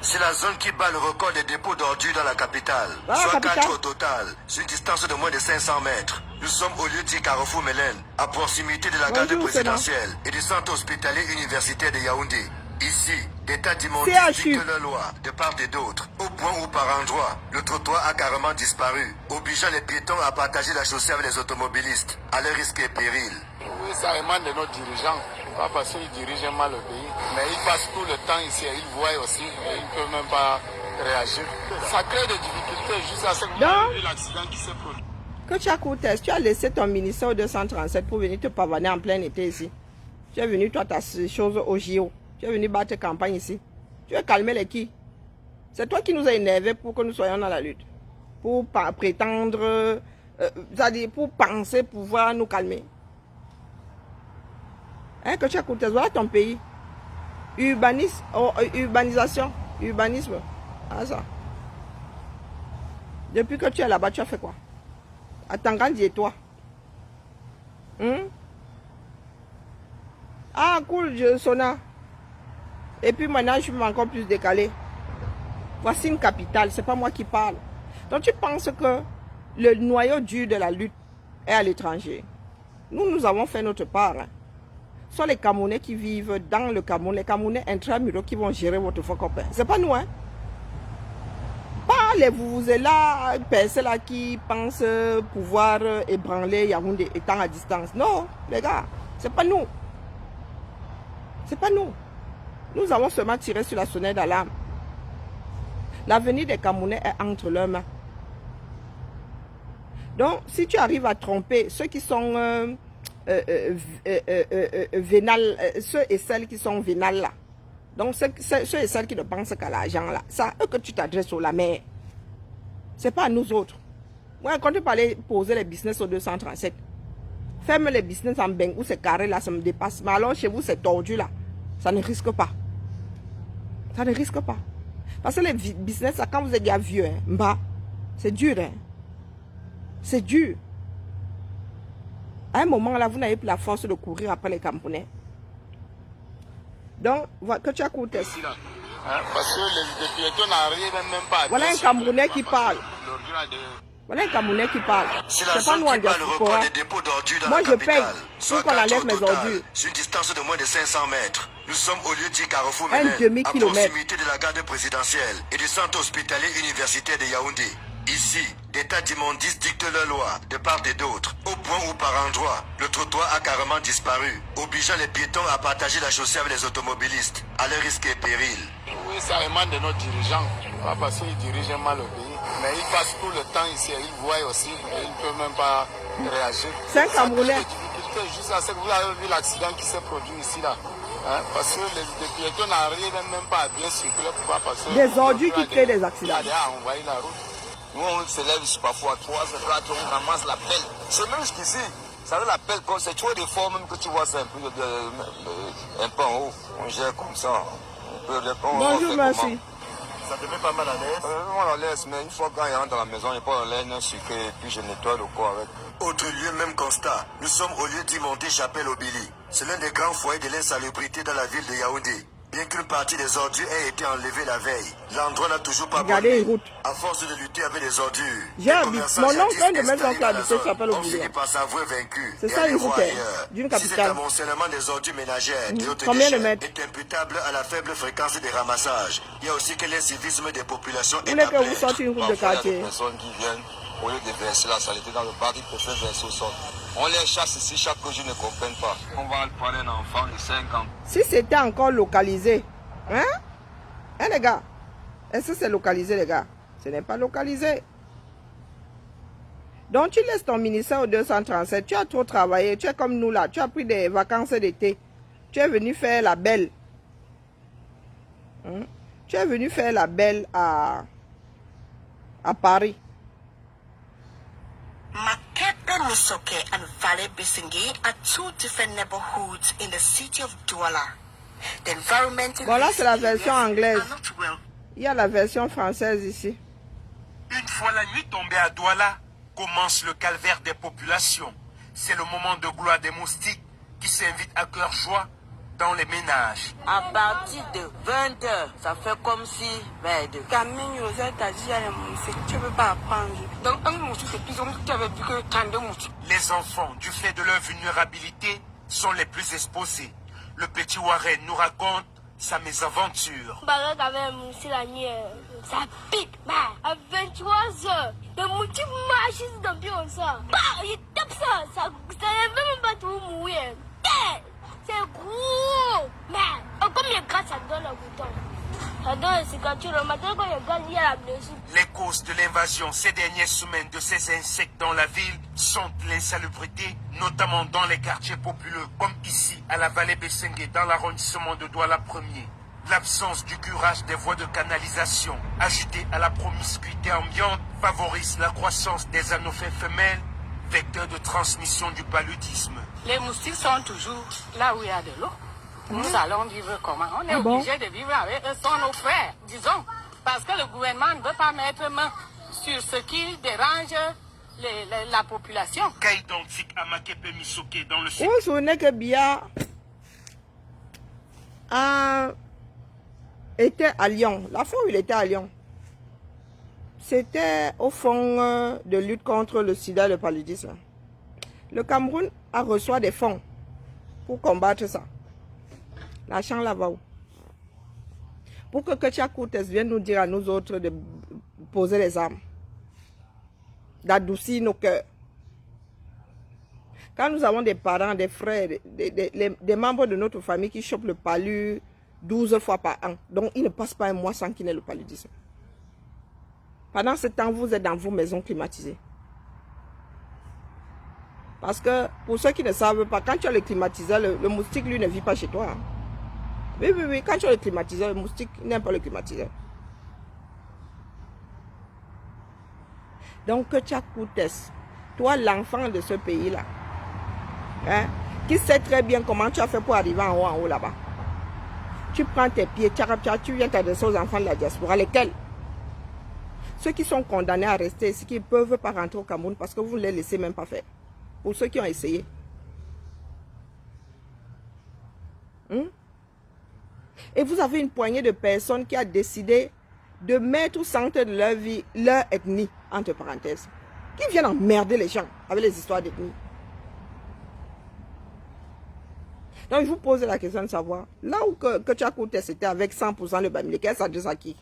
C'est la zone qui bat le record des dépôts d'ordures dans la capitale. Soit 4 au total, sur une distance de moins de 500 mètres. Nous sommes au lieu dit Carrefour Mélène, à proximité de la garde présidentielle et du centre hospitalier universitaire de Yaoundé. Ici, des tas d'immondices dictent leur loi, de part et d'autre. Au point où par endroit, le trottoir a carrément disparu, obligeant les piétons à partager la chaussée avec les automobilistes, à leur risque et péril. Oui, ça émane de nos dirigeants. Pas parce qu'ils dirigent mal le pays, mais ils passent tout le temps ici et ils voient aussi et ils ne peuvent même pas réagir. Ça crée des difficultés jusqu'à ce moment l'accident qui s'est produit. Que tu as coûté, tu as laissé ton ministère au 237 pour venir te pavaner en plein été ici. Tu es venu, toi, ta chose au JO. Tu es venu battre campagne ici. Tu veux calmer les qui? C'est toi qui nous as énervés pour que nous soyons dans la lutte. Pour prétendre, c'est-à-dire pour penser pouvoir nous calmer. Hein, que tu as coûté, voilà ton pays. Urbanisation, urbanisme. Ah, ça. Depuis que tu es là-bas, tu as fait quoi? Attends, grandis toi. Ah, cool, je sonna. Et puis maintenant, je suis encore plus décalé. Voici une capitale, c'est pas moi qui parle. Donc tu penses que le noyau dur de la lutte est à l'étranger. Nous avons fait notre part. Hein. Ce sont les Camerounais qui vivent dans le Cameroun, les Camerounais intramuraux qui vont gérer votre faux copain. C'est pas nous, hein. Pas les vous-là, personnes là qui pensent pouvoir ébranler Yaoundé étant à distance. Non, les gars, c'est pas nous. C'est pas nous. Nous avons seulement tiré sur la sonnette d'alarme. L'avenir des Camerounais est entre leurs mains. Donc, si tu arrives à tromper ceux qui sont vénales, ceux et celles qui sont vénales là, donc ceux et celles qui ne pensent qu'à l'argent là, c'est à eux que tu t'adresses sur la mer. C'est pas à nous autres. Moi, quand tu parlais poser les business au 237, ferme les business en beng où c'est carré là, ça me dépasse. Mais alors chez vous, c'est tordu là. Ça ne risque pas. Ça ne risque pas. Parce que les business, là, quand vous êtes déjà vieux, hein, c'est dur. Hein. C'est dur. À un moment là, vous n'avez plus la force de courir après les Camerounais. Donc, que tu as coûté. Parce que les piétons n'arrivent même pas à... Voilà un Camerounais qui parle. Voilà un Camerounais qui parle. C'est pas nous en diaspora. Moi, je paye pour qu'on enlève mes ordures. Sur une distance de moins de 500 mètres. Nous sommes au lieu dit Carrefour un Mélène, à demi-kilomètre. proximité de la garde présidentielle et du centre hospitalier universitaire de Yaoundé. Ici, des tas d'immondices dictent leur loi, de part et d'autre, au point où par endroit, le trottoir a carrément disparu, obligeant les piétons à partager la chaussée avec les automobilistes, à leur risque et péril. Oui, ça émane de nos dirigeants, pas parce qu'ils dirigent mal le pays, mais ils passent tout le temps ici, ils voient aussi, et ils ne peuvent même pas réagir. C'est un Camerounais. Jusqu'à ce que vous avez vu l'accident qui s'est produit ici là. Hein, parce que les piétons n'arrivent même pas à bien circuler pour pas passer. Des ordures qui créent des accidents. À envoyer la route. Nous, on se lève parfois à 3 h on ramasse la pelle. C'est même jusqu'ici. Ça veut la pelle, c'est trop des fois même que tu vois ça un peu en haut. On gère comme ça. Bonjour, merci. Ça te met pas mal à l'aise? Mal à l'aise, mais une fois quand il rentre dans la maison, il prend l'aine sucrée et puis je nettoie le corps avec. Autre lieu, même constat. Nous sommes au lieu d'immonter Chapelle Obili. C'est l'un des grands foyers de l'insalubrité dans la ville de Yaoundé. Bien qu'une partie des ordures ait été enlevée la veille, l'endroit n'a toujours pas Regardez brûlé. À force de lutter avec les ordures, mon oncle vient de mettre son plan de Chapelle Obili. par s'avouer vaincu. C'est ça, il faut d'une capitale. Si cet amoncellement des ordures ménagères et autres Combien de déchets mètres est imputable à la faible fréquence des ramassages, il y a aussi que l'incivisme des populations Vous est voulez à que vous plaindre. sortiez une route de quartier? Il y a des personnes qui viennent, au lieu de verser la saleté dans le bac, ils préfèrent verser au sol. On les chasse ici chaque jour, ils ne comprennent pas. On va prendre un enfant de 5 ans. Si c'était encore localisé, hein? Hein les gars? Est-ce que c'est localisé les gars? Ce n'est pas localisé. Donc tu laisses ton ministère au 237, tu as trop travaillé, tu es comme nous là, tu as pris des vacances d'été. Tu es venu faire la belle. Hein? Tu es venu faire la belle à Paris. Makepe Misoke and Valley Bisingi are two different neighborhoods in the city of Douala. The environmental Bon là c'est la version anglaise. are not well. Il y a la version française ici. Une fois la nuit tombée à Douala, commence le calvaire des populations. C'est le moment de gloire des moustiques qui s'invitent à cœur joie dans les ménages. À partir de 20 h, ça fait comme si, Camille aux États-Unis, tu ne peux pas apprendre. Donc, un moustique, c'est plus tu avais vu que 32 moustiques. Les enfants, du fait de leur vulnérabilité, sont les plus exposés. Le petit Warren nous raconte sa mésaventure. La nuit, ça pique. À 23 h, le moustique marche dans le bureau. Il tape ça. Ça ne veut même pas tout mourir. C'est gros. Mais comme il y a grâce, ça donne le bouton. Ça donne le cicatrice. Le matin, quand il gagne, il y a la blessure. Les causes de l'invasion ces dernières semaines de ces insectes dans la ville sont l'insalubrité, notamment dans les quartiers populeux, comme ici à la vallée Bessengue, dans l'arrondissement de Douala 1er. L'absence du curage des voies de canalisation, ajoutée à la promiscuité ambiante, favorise la croissance des anophèles femelles, vecteurs de transmission du paludisme. Les moustiques sont toujours là où il y a de l'eau. Nous allons vivre comment? On est obligé de vivre avec eux, sont nos frères, disons. Parce que le gouvernement ne veut pas mettre main sur ce qui dérange la population. Cas identique à Makepe Misoke dans le sud. Vous vous souvenez que Bia était à Lyon. La fois où il était à Lyon, c'était au fond de lutte contre le sida et le paludisme. Le Cameroun a reçu des fonds pour combattre ça. L'argent là-bas où? Pour que Ketia Koutes vienne nous dire à nous autres de poser les armes, d'adoucir nos cœurs. Quand nous avons des parents, des frères, des membres de notre famille qui chopent le palu 12 fois par an, donc ils ne passent pas un mois sans qu'il n'ait le paludisme. Pendant ce temps, vous êtes dans vos maisons climatisées. Parce que, pour ceux qui ne savent pas, quand tu as le climatiseur, le moustique, lui, ne vit pas chez toi. Hein. Oui, quand tu as le climatiseur, le moustique n'aime pas le climatiseur. Donc, tu as Koutes, toi, l'enfant de ce pays-là, hein, qui sait très bien comment tu as fait pour arriver en haut là-bas. Tu prends tes pieds, tu viens t'adresser aux enfants de la diaspora, lesquels? Ceux qui sont condamnés à rester ici, qui ne peuvent pas rentrer au Cameroun parce que vous ne les laissez même pas faire. Pour ceux qui ont essayé. Et vous avez une poignée de personnes qui a décidé de mettre au centre de leur vie, leur ethnie, entre parenthèses. Qui viennent emmerder les gens avec les histoires d'ethnie. Donc je vous pose la question de savoir, là où que tu as coûté, c'était avec 100% le Bamileke, elle s'adresse à qui?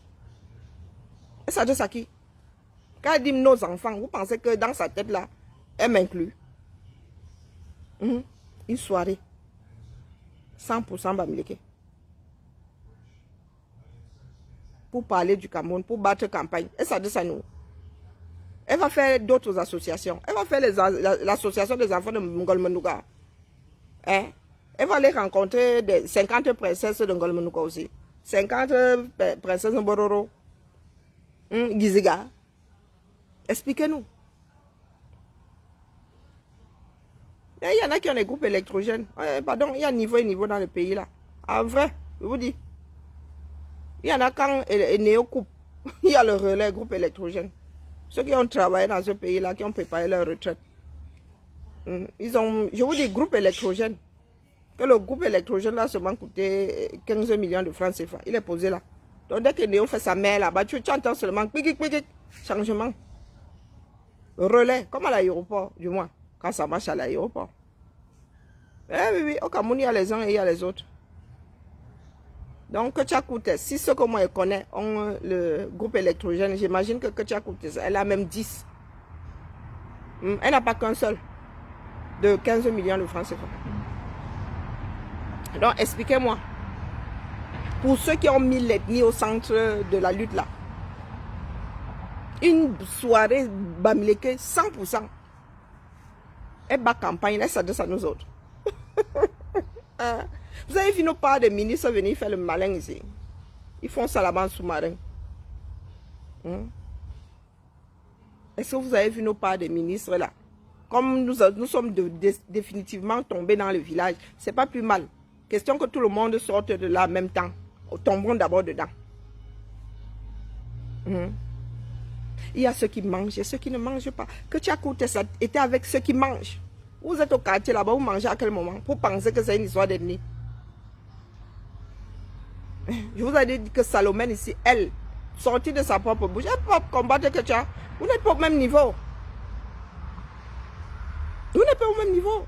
Elle s'adresse à qui? Quand elle dit nos enfants, vous pensez que dans sa tête là, elle m'inclut? Une soirée, 100% Bamileke. Pour parler du Cameroun, pour battre campagne. Elle s'adresse à nous. Elle va faire d'autres associations. Elle va faire l'association des enfants de Ngolmenouga. Hein? Elle va aller rencontrer 50 princesses de Ngolmenouga aussi. 50 princesses de Bororo. Giziga. Expliquez-nous. Il y en a qui ont des groupes électrogènes. Pardon, il y a niveau et niveau dans le pays là. En vrai, je vous dis. Il y en a quand Néo coupe. Il y a le relais groupe électrogène. Ceux qui ont travaillé dans ce pays là, qui ont préparé leur retraite. Ils ont, je vous dis, groupe électrogène. Que le groupe électrogène là seulement coûtait 15 millions de francs CFA. Il est posé là. Donc dès que Néo fait sa mère là-bas, tu entends seulement changement. Relais, comme à l'aéroport, du moins, quand ça marche à l'aéroport. Oui, au Cameroun, il y a les uns et il y a les autres. Donc, Ketchakoutes, si ceux que moi je connais ont le groupe électrogène, j'imagine que Ketchakoutes, elle a même 10. Elle n'a pas qu'un seul. De 15 millions de francs CFA. Donc, expliquez-moi. Pour ceux qui ont mis l'ethnie au centre de la lutte là, une soirée bamileke 100%. Elle bat campagne, elle s'adresse à nous autres. Vous avez vu nos pas de ministres venir faire le malin ici. Ils font ça là-bas en sous-marin. Est-ce que vous avez vu nos pas de ministres là? Comme nous sommes définitivement tombés dans le village, c'est pas plus mal. Question que tout le monde sorte de là en même temps. Tombons d'abord dedans. Il y a ceux qui mangent et ceux qui ne mangent pas. Que Ketchakoutes était avec ceux qui mangent. Vous êtes au quartier là-bas, vous mangez à quel moment? Pour penser que c'est une histoire d'ethnie. Je vous ai dit que Salomène ici, elle, sortie de sa propre bouche, elle peut combattre Ketcha. Vous n'êtes pas au même niveau. Vous n'êtes pas au même niveau.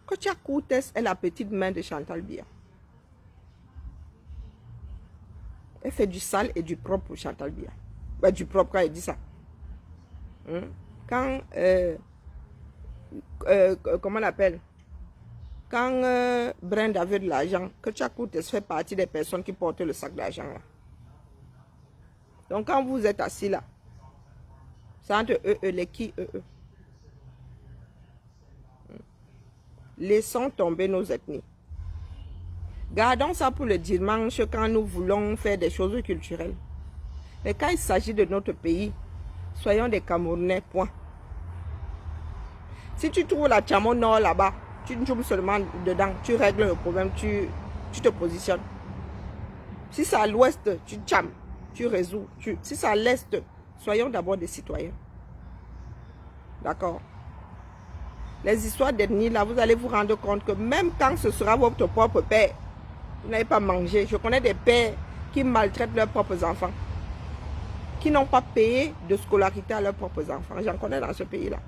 Ketchakoutes est la petite main de Chantal Biya. Elle fait du sale et du propre pour Chantal Biya. Ouais, du propre quand elle dit ça. Quand, comment on appelle? Quand Brand avait de l'argent, Ketchakoutes fait partie des personnes qui portent le sac d'argent là. Donc quand vous êtes assis là, c'est entre eux, les qui, eux. Laissons tomber nos ethnies. Gardons ça pour le dimanche quand nous voulons faire des choses culturelles. Mais quand il s'agit de notre pays, soyons des Camerounais, point. Si tu trouves la Tchamo Nord là-bas, tu joues seulement dedans, tu règles le problème, tu te positionnes. Si c'est à l'ouest, tu tchames, tu résous. Si c'est à l'est, soyons d'abord des citoyens. D'accord? Les histoires d'ethnie, là, vous allez vous rendre compte que même quand ce sera votre propre père, vous n'avez pas mangé. Je connais des pères qui maltraitent leurs propres enfants, qui n'ont pas payé de scolarité à leurs propres enfants. J'en connais dans ce pays-là.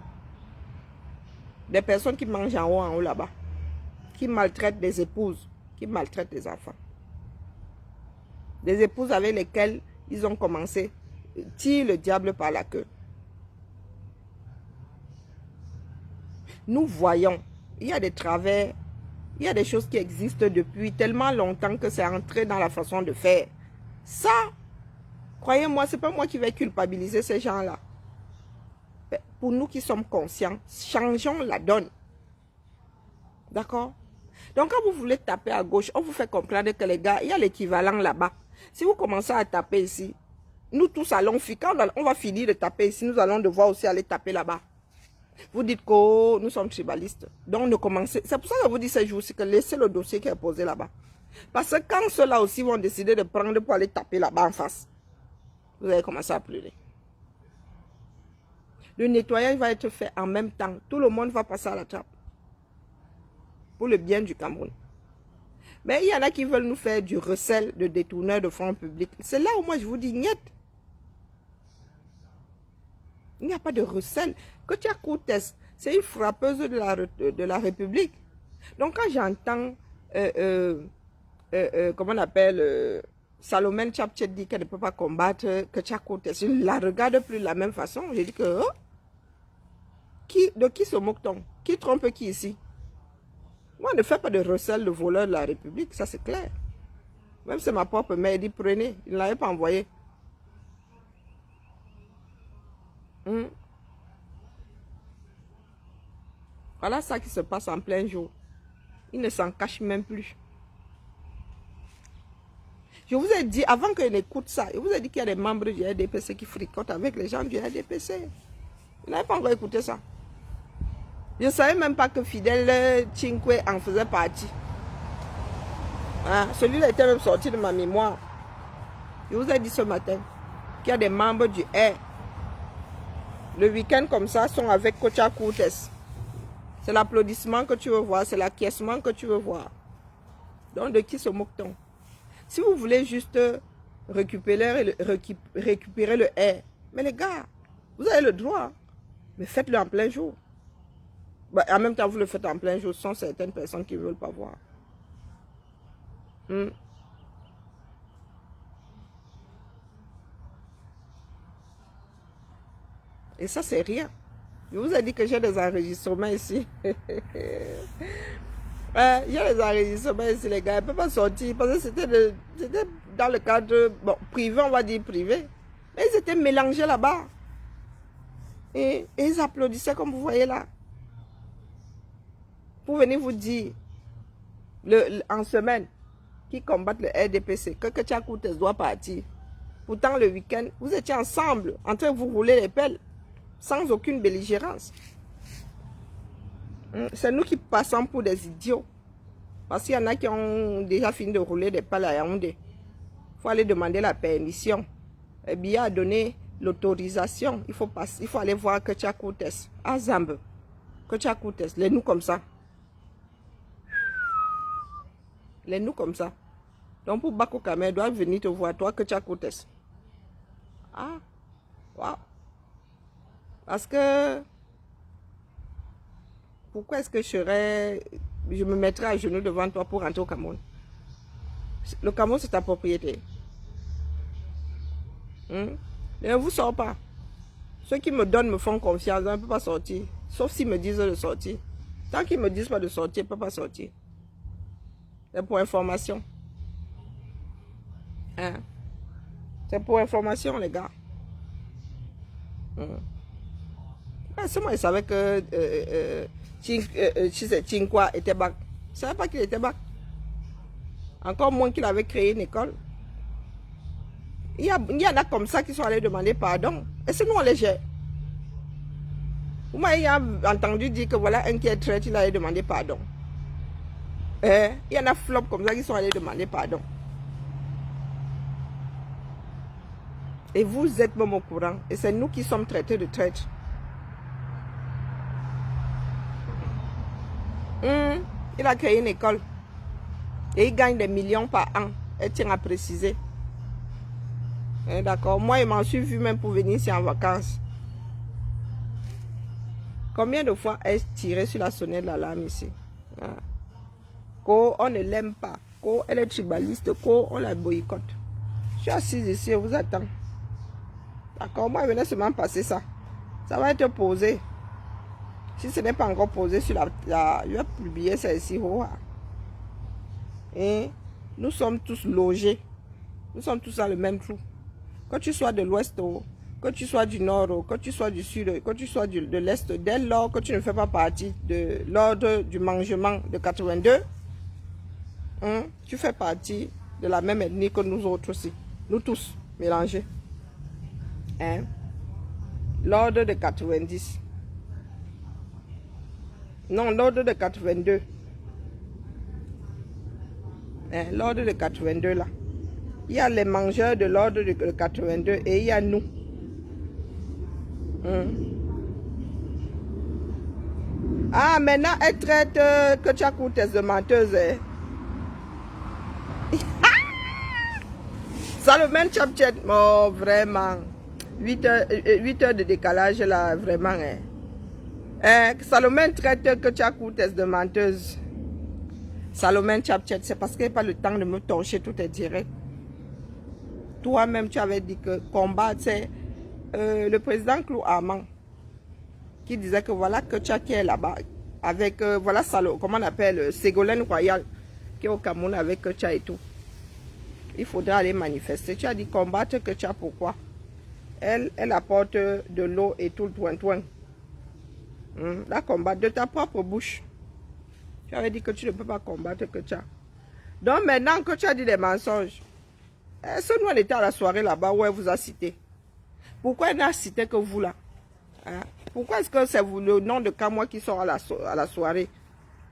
Des personnes qui mangent en haut là-bas, qui maltraitent des épouses, qui maltraitent des enfants. Des épouses avec lesquelles ils ont commencé, tirent le diable par la queue. Nous voyons, il y a des travers, il y a des choses qui existent depuis tellement longtemps que c'est entré dans la façon de faire. Ça, croyez-moi, ce n'est pas moi qui vais culpabiliser ces gens-là. Pour nous qui sommes conscients, changeons la donne. D'accord? Donc quand vous voulez taper à gauche, on vous fait comprendre que les gars, il y a l'équivalent là-bas. Si vous commencez à taper ici, nous tous allons finir. Quand on va finir de taper ici, nous allons devoir aussi aller taper là-bas. Vous dites que nous sommes tribalistes. Donc, ne commencez. C'est pour ça que je vous dis ces jours-ci que laissez le dossier qui est posé là-bas. Parce que quand ceux-là aussi vont décider de prendre pour aller taper là-bas en face, vous allez commencer à pleurer. Le nettoyage va être fait en même temps. Tout le monde va passer à la trappe. Pour le bien du Cameroun. Mais il y en a qui veulent nous faire du recel de détourneurs de fonds publics. C'est là où moi je vous dis, niet. Il n'y a pas de recel. Ketchakoutes, c'est une frappeuse de la République. Donc quand j'entends, comment on appelle, Salomène Tchapchet dit qu'elle ne peut pas combattre Ketchakoutes, je ne la regarde plus de la même façon. Je dis que, oh, de qui se moque-t-on? Qui trompe qui ici? Moi, ne fais pas de recel de voleur de la République, ça c'est clair. Même si ma propre mère dit prenez, il ne l'avait pas envoyé. Voilà ça qui se passe en plein jour. Il ne s'en cache même plus. Je vous ai dit, avant qu'il écoute ça, je vous ai dit qu'il y a des membres du RDPC qui fricotent avec les gens du RDPC. Vous n'avez pas encore écouté ça. Je ne savais même pas que Fidel Chinkwe en faisait partie. Hein? Celui-là était même sorti de ma mémoire. Je vous ai dit ce matin qu'il y a des membres du R. Le week-end comme ça sont avec Kocha Koutes. C'est l'applaudissement que tu veux voir, c'est l'acquiescement que tu veux voir. Donc de qui se moque-t-on? Si vous voulez juste récupérer le R, mais les gars, vous avez le droit, mais faites-le en plein jour. Bah, en même temps, vous le faites en plein jour, sans certaines personnes qui ne veulent pas voir. Et ça, c'est rien. Je vous ai dit que j'ai des enregistrements ici. Il y a des enregistrements ici, les gars. Ils ne peuvent pas sortir parce que c'était dans le cadre privé, on va dire privé. Mais ils étaient mélangés là-bas. Et ils applaudissaient comme vous voyez là. Pour venir vous dire, en semaine, qui combattent le RDPC, que Kocha Koutes doit partir. Pourtant, le week-end, vous étiez ensemble, en train de vous rouler les pelles, sans aucune belligérance. C'est nous qui passons pour des idiots. Parce qu'il y en a qui ont déjà fini de rouler des pelles à Yaoundé. Il faut aller demander la permission. Et bien, donner l'autorisation. Il faut aller voir Kocha Koutes à Zambe. Kocha Koutes, les nous comme ça. Les nous comme ça. Donc pour Bako Kamer, doit venir te voir, toi, Kocha Koutes. Ah, waouh. Parce que, pourquoi est-ce que je me mettrais à genoux devant toi pour rentrer au Cameroun? Le Cameroun, c'est ta propriété. Ne vous sors pas. Ceux qui me donnent me font confiance, on ne peut pas sortir. Sauf s'ils me disent de sortir. Tant qu'ils ne me disent pas de sortir, je ne peux pas sortir. C'est pour information. Hein? C'est pour information, les gars. C'est moi, je savais que Chinkwa était bac. Je ne savais pas qu'il était bac. Encore moins qu'il avait créé une école. Il y en a comme ça qui sont allés demander pardon. Et c'est nous, on les gère. Vous m'avez entendu dire que voilà un qui est traître, il allait demander pardon. Il y en a flop comme ça qui sont allés demander pardon. Et vous êtes même au courant. Et c'est nous qui sommes traités de traîtres. Il a créé une école. Et il gagne des millions par an. Elle tient à préciser. D'accord. Moi, je m'en suis vu même pour venir ici en vacances. Combien de fois ai-je tiré sur la sonnette de l'alarme ici? On ne l'aime pas. Elle est tribaliste. On la boycotte. Je suis assise ici, je vous attends. D'accord. Moi, je venais seulement passer ça. Ça va être posé. Si ce n'est pas encore posé sur je vais publier ça ici. Et nous sommes tous logés. Nous sommes tous dans le même trou. Que tu sois de l'ouest, que tu sois du nord, que tu sois du sud, que tu sois de l'est, dès lors que tu ne fais pas partie de l'ordre du mangement de 82, tu fais partie de la même ethnie que nous autres aussi. Nous tous mélangés. L'ordre de 90. Non, l'ordre de 82. L'ordre de 82 là. Il y a les mangeurs de l'ordre de 82 et il y a nous. Ah, maintenant, elle traite Kocha Koutes de menteuse. Salomon Chapchet, oh, vraiment. 8 heures de décalage là, vraiment. Salomon traite Kocha Koutes de menteuse. Salomon Chapchet, c'est parce qu'elle n'a pas le temps de me torcher, tout est direct. Toi-même, tu avais dit que combat, c'est le président Clou Armand qui disait que voilà Kocha qui est là-bas avec, voilà, comment on appelle, Ségolène Royal qui est au Cameroun avec Kocha et tout. Il faudra aller manifester. Tu as dit combattre Kocha, pourquoi? Elle apporte de l'eau et tout le toin-toin. La combattre de ta propre bouche. Tu avais dit que tu ne peux pas combattre que tu as. Donc maintenant que tu as dit des mensonges, est-ce que nous on était à la soirée là-bas où elle vous a cité? Pourquoi elle n'a cité que vous là? Hein? Pourquoi est-ce que c'est le nom de Kamwa qui sort à la soirée?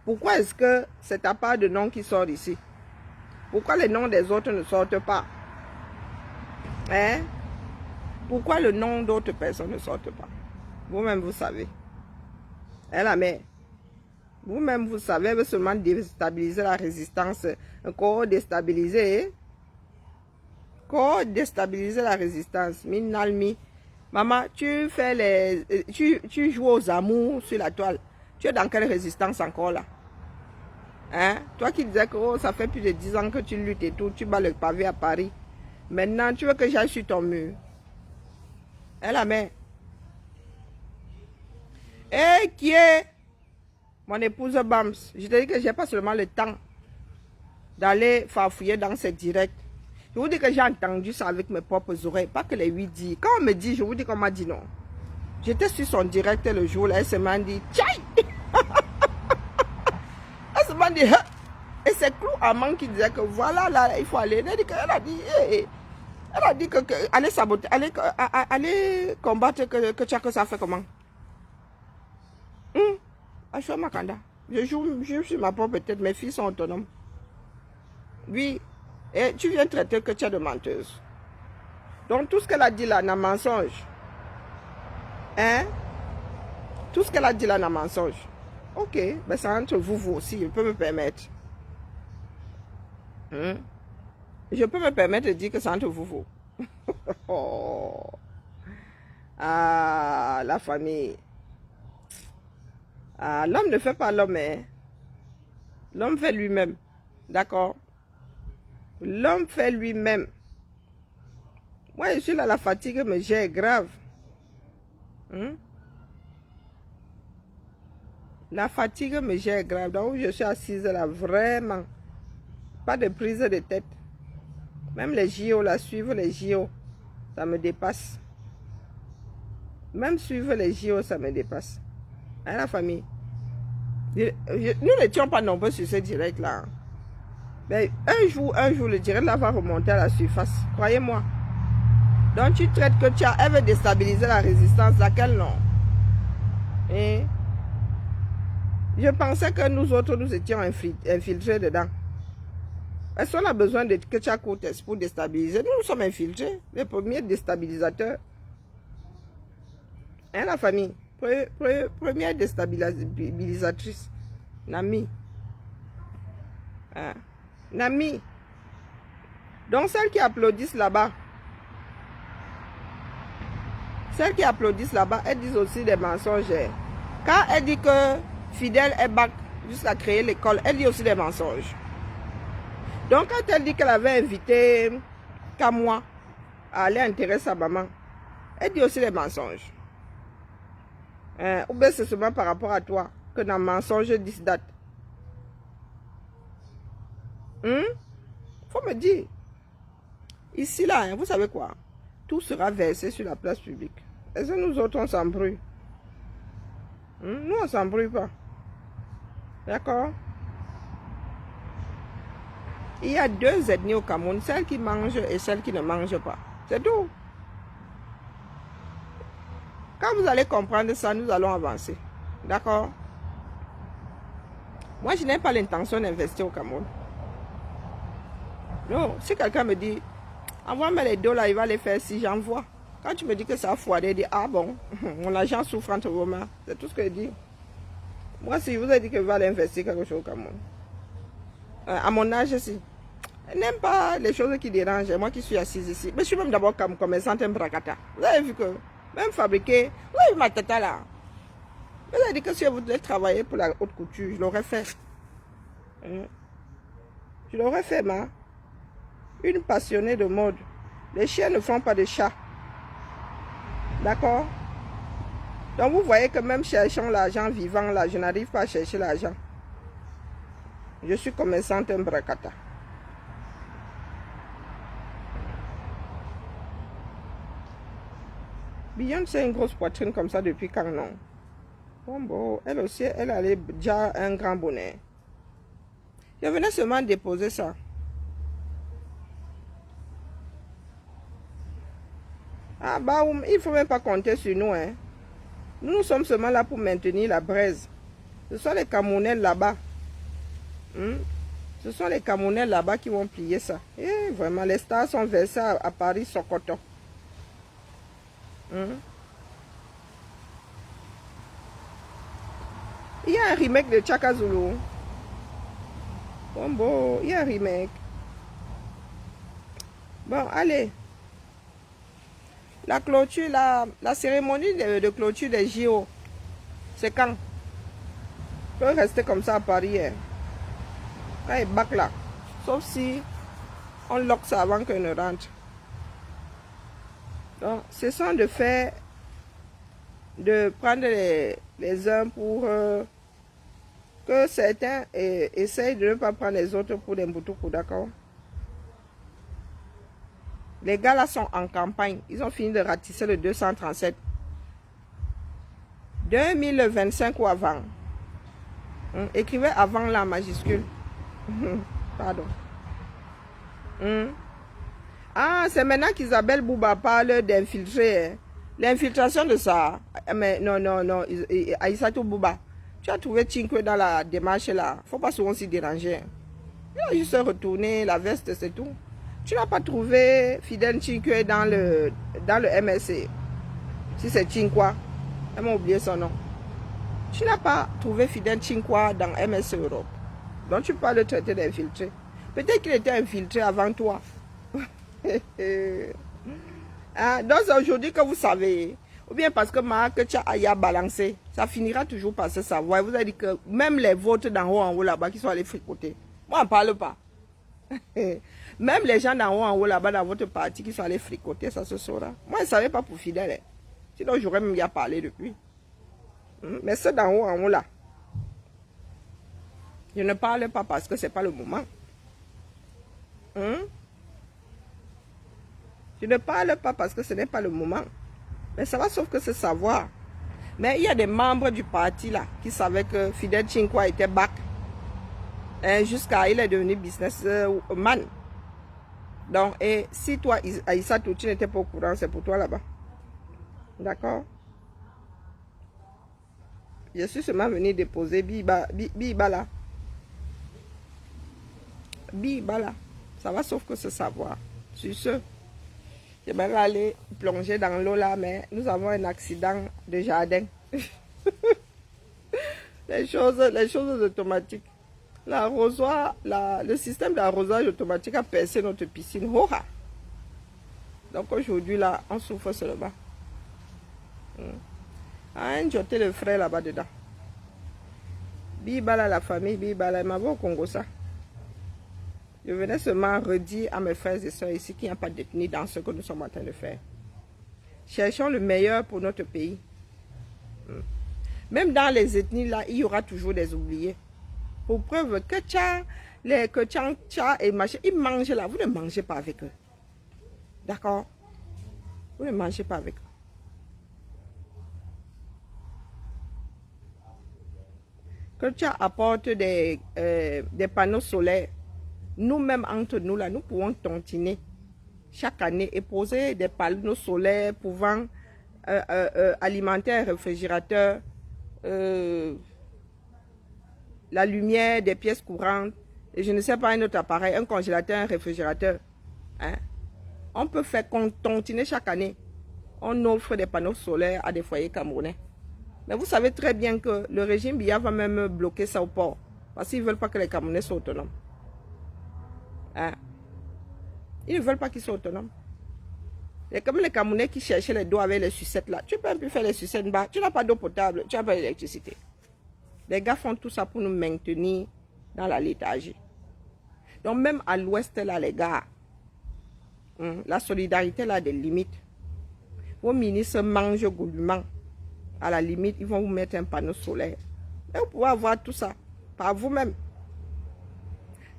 Pourquoi est-ce que c'est ta part de nom qui sort ici? Pourquoi les noms des autres ne sortent pas? Hein? Pourquoi le nom d'autres personnes ne sortent pas? Vous-même vous savez. Hein, la mère? Vous-même, vous savez, elle veut seulement déstabiliser la résistance. Encore déstabiliser. Hein? Encore déstabiliser la résistance. Minalmi. Maman, tu joues aux amours sur la toile. Tu es dans quelle résistance encore là? Hein? Toi qui disais que oh, ça fait plus de 10 ans que tu luttes et tout, tu bats le pavé à Paris. Maintenant, tu veux que j'aille sur ton mur. Hein, la mère? Et qui est mon épouse Bams? Je te dis que je n'ai pas seulement le temps d'aller farfouiller dans ces directs. Je vous dis que j'ai entendu ça avec mes propres oreilles, pas que les 8 dit. Quand on me dit, je vous dis qu'on m'a dit non. J'étais sur son direct le jour là, elle se m'a dit, tchaï! Elle se m'a dit, hein? Et c'est Clou Amman qui disait que voilà, là, il faut aller. Elle a dit que aller saboter, aller combattre, que tu as que ça fait comment? Achou Makanda. Je joue sur ma propre tête, mes filles sont autonomes. Oui, et tu viens traiter que tu es de menteuse. Donc tout ce qu'elle a dit là, n'a mensonge. Hein? Tout ce qu'elle a dit là, n'a mensonge. Ok, ben c'est entre vous aussi, je peux me permettre. Je peux me permettre de dire que c'est entre vous. Oh. Ah, la famille. Ah, l'homme ne fait pas l'homme, hein. L'homme fait lui-même. D'accord? L'homme fait lui-même. Moi, je suis là, la fatigue me gère grave. La fatigue me gère grave. Donc, je suis assise là, vraiment. Pas de prise de tête. Même les JO, là, suivre les JO, ça me dépasse. Même suivre les JO, ça me dépasse. Hein, la famille? Nous n'étions pas nombreux sur ce direct-là. Mais un jour, le direct là va remonter à la surface. Croyez-moi. Donc, tu traites que tu as... Elle veut déstabiliser la résistance. Laquelle non? Et je pensais que nous autres, nous étions infiltrés dedans. Est-ce qu'on a besoin de que tu as Courtes pour déstabiliser? Nous sommes infiltrés. Les premiers déstabilisateurs. Hein, la famille? Première déstabilisatrice. Nami. Hein? Nami. Donc, celles qui applaudissent là-bas. Celles qui applaudissent là-bas, elles disent aussi des mensonges. Quand elle dit que Fidèle est back jusqu'à créer l'école, elle dit aussi des mensonges. Donc, quand elle dit qu'elle avait invité Kamwa à aller enterrer sa maman, elle dit aussi des mensonges. Ou bien c'est seulement par rapport à toi que dans le mensonge dit date. Faut me dire. Ici, là, hein, vous savez quoi? Tout sera versé sur la place publique. Est-ce que nous autres, on s'embrouille? Nous, on ne s'embrouille pas. D'accord? Il y a 2 ethnies au Cameroun, celles qui mangent et celles qui ne mangent pas. C'est tout. Quand vous allez comprendre ça, nous allons avancer. D'accord? Moi, je n'ai pas l'intention d'investir au Cameroun. Non, si quelqu'un me dit, envoie-moi les $, il va les faire si j'envoie. Quand tu me dis que ça a foiré, je dis, ah bon, mon agent souffre entre vos mains. C'est tout ce que je dis. Moi, si je vous ai dit que je vais aller investir quelque chose au Cameroun, à mon âge ici, je n'aime pas les choses qui dérangent. Moi qui suis assise ici. Mais je suis même d'abord comme commerçante en bracata. Vous avez vu que, même fabriquer, vous avez vu ma tata là. Vous avez dit que si je voulais travailler pour la haute couture, je l'aurais fait. Je l'aurais fait, ma. Une passionnée de mode. Les chiens ne font pas de chats. D'accord? Donc vous voyez que même cherchant l'argent vivant là, je n'arrive pas à chercher l'argent. Je suis commerçante en bracata. Beyoncé a une grosse poitrine comme ça depuis quand non? Bon, elle aussi, elle avait déjà un grand bonnet. Je venais seulement déposer ça. Ah bah, il ne faut même pas compter sur nous. Hein. Nous sommes seulement là pour maintenir la braise. Ce sont les Camerounais là-bas. Ce sont les Camerounais là-bas qui vont plier ça. Et vraiment, les stars sont versés à Paris, Sokoto. Il y a un remake de Chaka Zulu. Bon, il y a un remake. Bon, allez. La clôture, la cérémonie de clôture des JO, c'est quand? On peut rester comme ça à Paris. Hein. Quand il bac là. Sauf si on lock ça avant qu'on ne rentre. Donc, ce sont de faire, de prendre les uns pour que certains essayent de ne pas prendre les autres pour des boutoukou, d'accord? Les gars là sont en campagne. Ils ont fini de ratisser le 237. 2025 ou avant. Écrivez avant là en majuscule. Pardon. Ah, c'est maintenant qu'Isabelle Bouba parle d'infiltrer. Hein. L'infiltration de ça. Mais non. Aïssatou Bouba. Tu as trouvé Chinkwe dans la démarche là. Faut pas souvent s'y déranger. Il a juste retourné la veste, c'est tout. Tu n'as pas trouvé Fidèle Chinkwe dans le MSC. Si c'est Chinkwa. Elle m'a oublié son nom. Tu n'as pas trouvé Fidèle Chinkwa dans MSC Europe. Donc tu peux pas le traiter d'infiltré. Peut-être qu'il était infiltré avant toi. Ah, donc c'est aujourd'hui que vous savez. Ou bien parce que Marc a balancé. Ça finira toujours par se savoir. Vous avez dit que même les vôtres d'en haut en haut là-bas qui sont allés fricoter. Moi, on ne parle pas. Même les gens d'en haut en haut là-bas dans votre parti qui sont allés fricoter, ça se saura. Moi, je ne savais pas pour Fidèle. Hein. Sinon, j'aurais même bien parlé depuis. Mais ceux d'en haut en haut là, je ne parle pas parce que ce n'est pas le moment. Je ne parle pas parce que ce n'est pas le moment. Mais ça va sauf que c'est savoir. Mais il y a des membres du parti là qui savaient que Fidèle Chinkwa était back. Jusqu'à il est devenu businessman. Donc, et si toi, Aïssatou, tu n'étais pas au courant, c'est pour toi là-bas. D'accord? Je suis seulement venu déposer Biba là. Biba là. Ça va sauf que c'est savoir. Sur ce, j'aimerais aller plonger dans l'eau là, mais nous avons un accident de jardin. les choses automatiques. L'arrosoir, le système d'arrosage automatique a percé notre piscine. Hoha! Donc aujourd'hui là, on souffre seulement. Un jeté le frère là-bas dedans. Bibala la famille, Bibala, ma au Congo ça. Je venais seulement redire à mes frères et soeurs ici qu'il n'y a pas d'ethnie dans ce que nous sommes en train de faire. Cherchons le meilleur pour notre pays. Même dans les ethnies là, il y aura toujours des oubliés. Pour preuve que Tcha et machin, ils mangent là. Vous ne mangez pas avec eux. D'accord? Vous ne mangez pas avec eux. Que Tcha apporte des panneaux solaires. Nous-mêmes, entre nous, là, nous pouvons tontiner chaque année et poser des panneaux solaires pouvant alimenter un réfrigérateur, la lumière, des pièces courantes, et je ne sais pas, un autre appareil, un congélateur, un réfrigérateur. Hein? On peut faire tontiner chaque année. On offre des panneaux solaires à des foyers camerounais. Mais vous savez très bien que le régime Biya va même bloquer ça au port. Parce qu'ils ne veulent pas que les Camerounais soient autonomes. Hein? Ils ne veulent pas qu'ils soient autonomes. C'est comme les Camerounais qui cherchaient les doigts avec les sucettes là. Tu peux même plus faire les sucettes bas. Tu n'as pas d'eau potable, tu n'as pas d'électricité. Les gars font tout ça pour nous maintenir dans la léthargie. Donc même à l'ouest là, les gars, la solidarité là a des limites. Vos ministres mangent goulûment. À la limite, ils vont vous mettre un panneau solaire. Mais vous pouvez avoir tout ça par vous-même.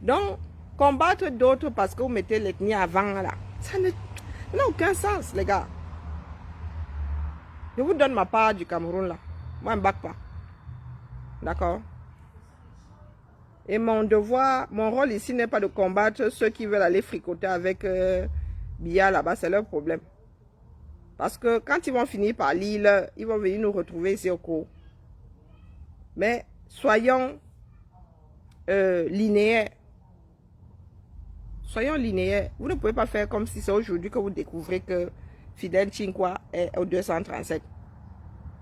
Donc, combattre d'autres parce que vous mettez l'ethnie avant là, ça n'a aucun sens, les gars. Je vous donne ma part du Cameroun là. Moi, je ne bac pas. D'accord? Et mon devoir, mon rôle ici n'est pas de combattre ceux qui veulent aller fricoter avec Biya là-bas, c'est leur problème. Parce que quand ils vont finir par l'île, ils vont venir nous retrouver ici au cours. Mais soyons linéaires. Soyons linéaires. Vous ne pouvez pas faire comme si c'est aujourd'hui que vous découvrez que Fidel Chinkwa est au 237.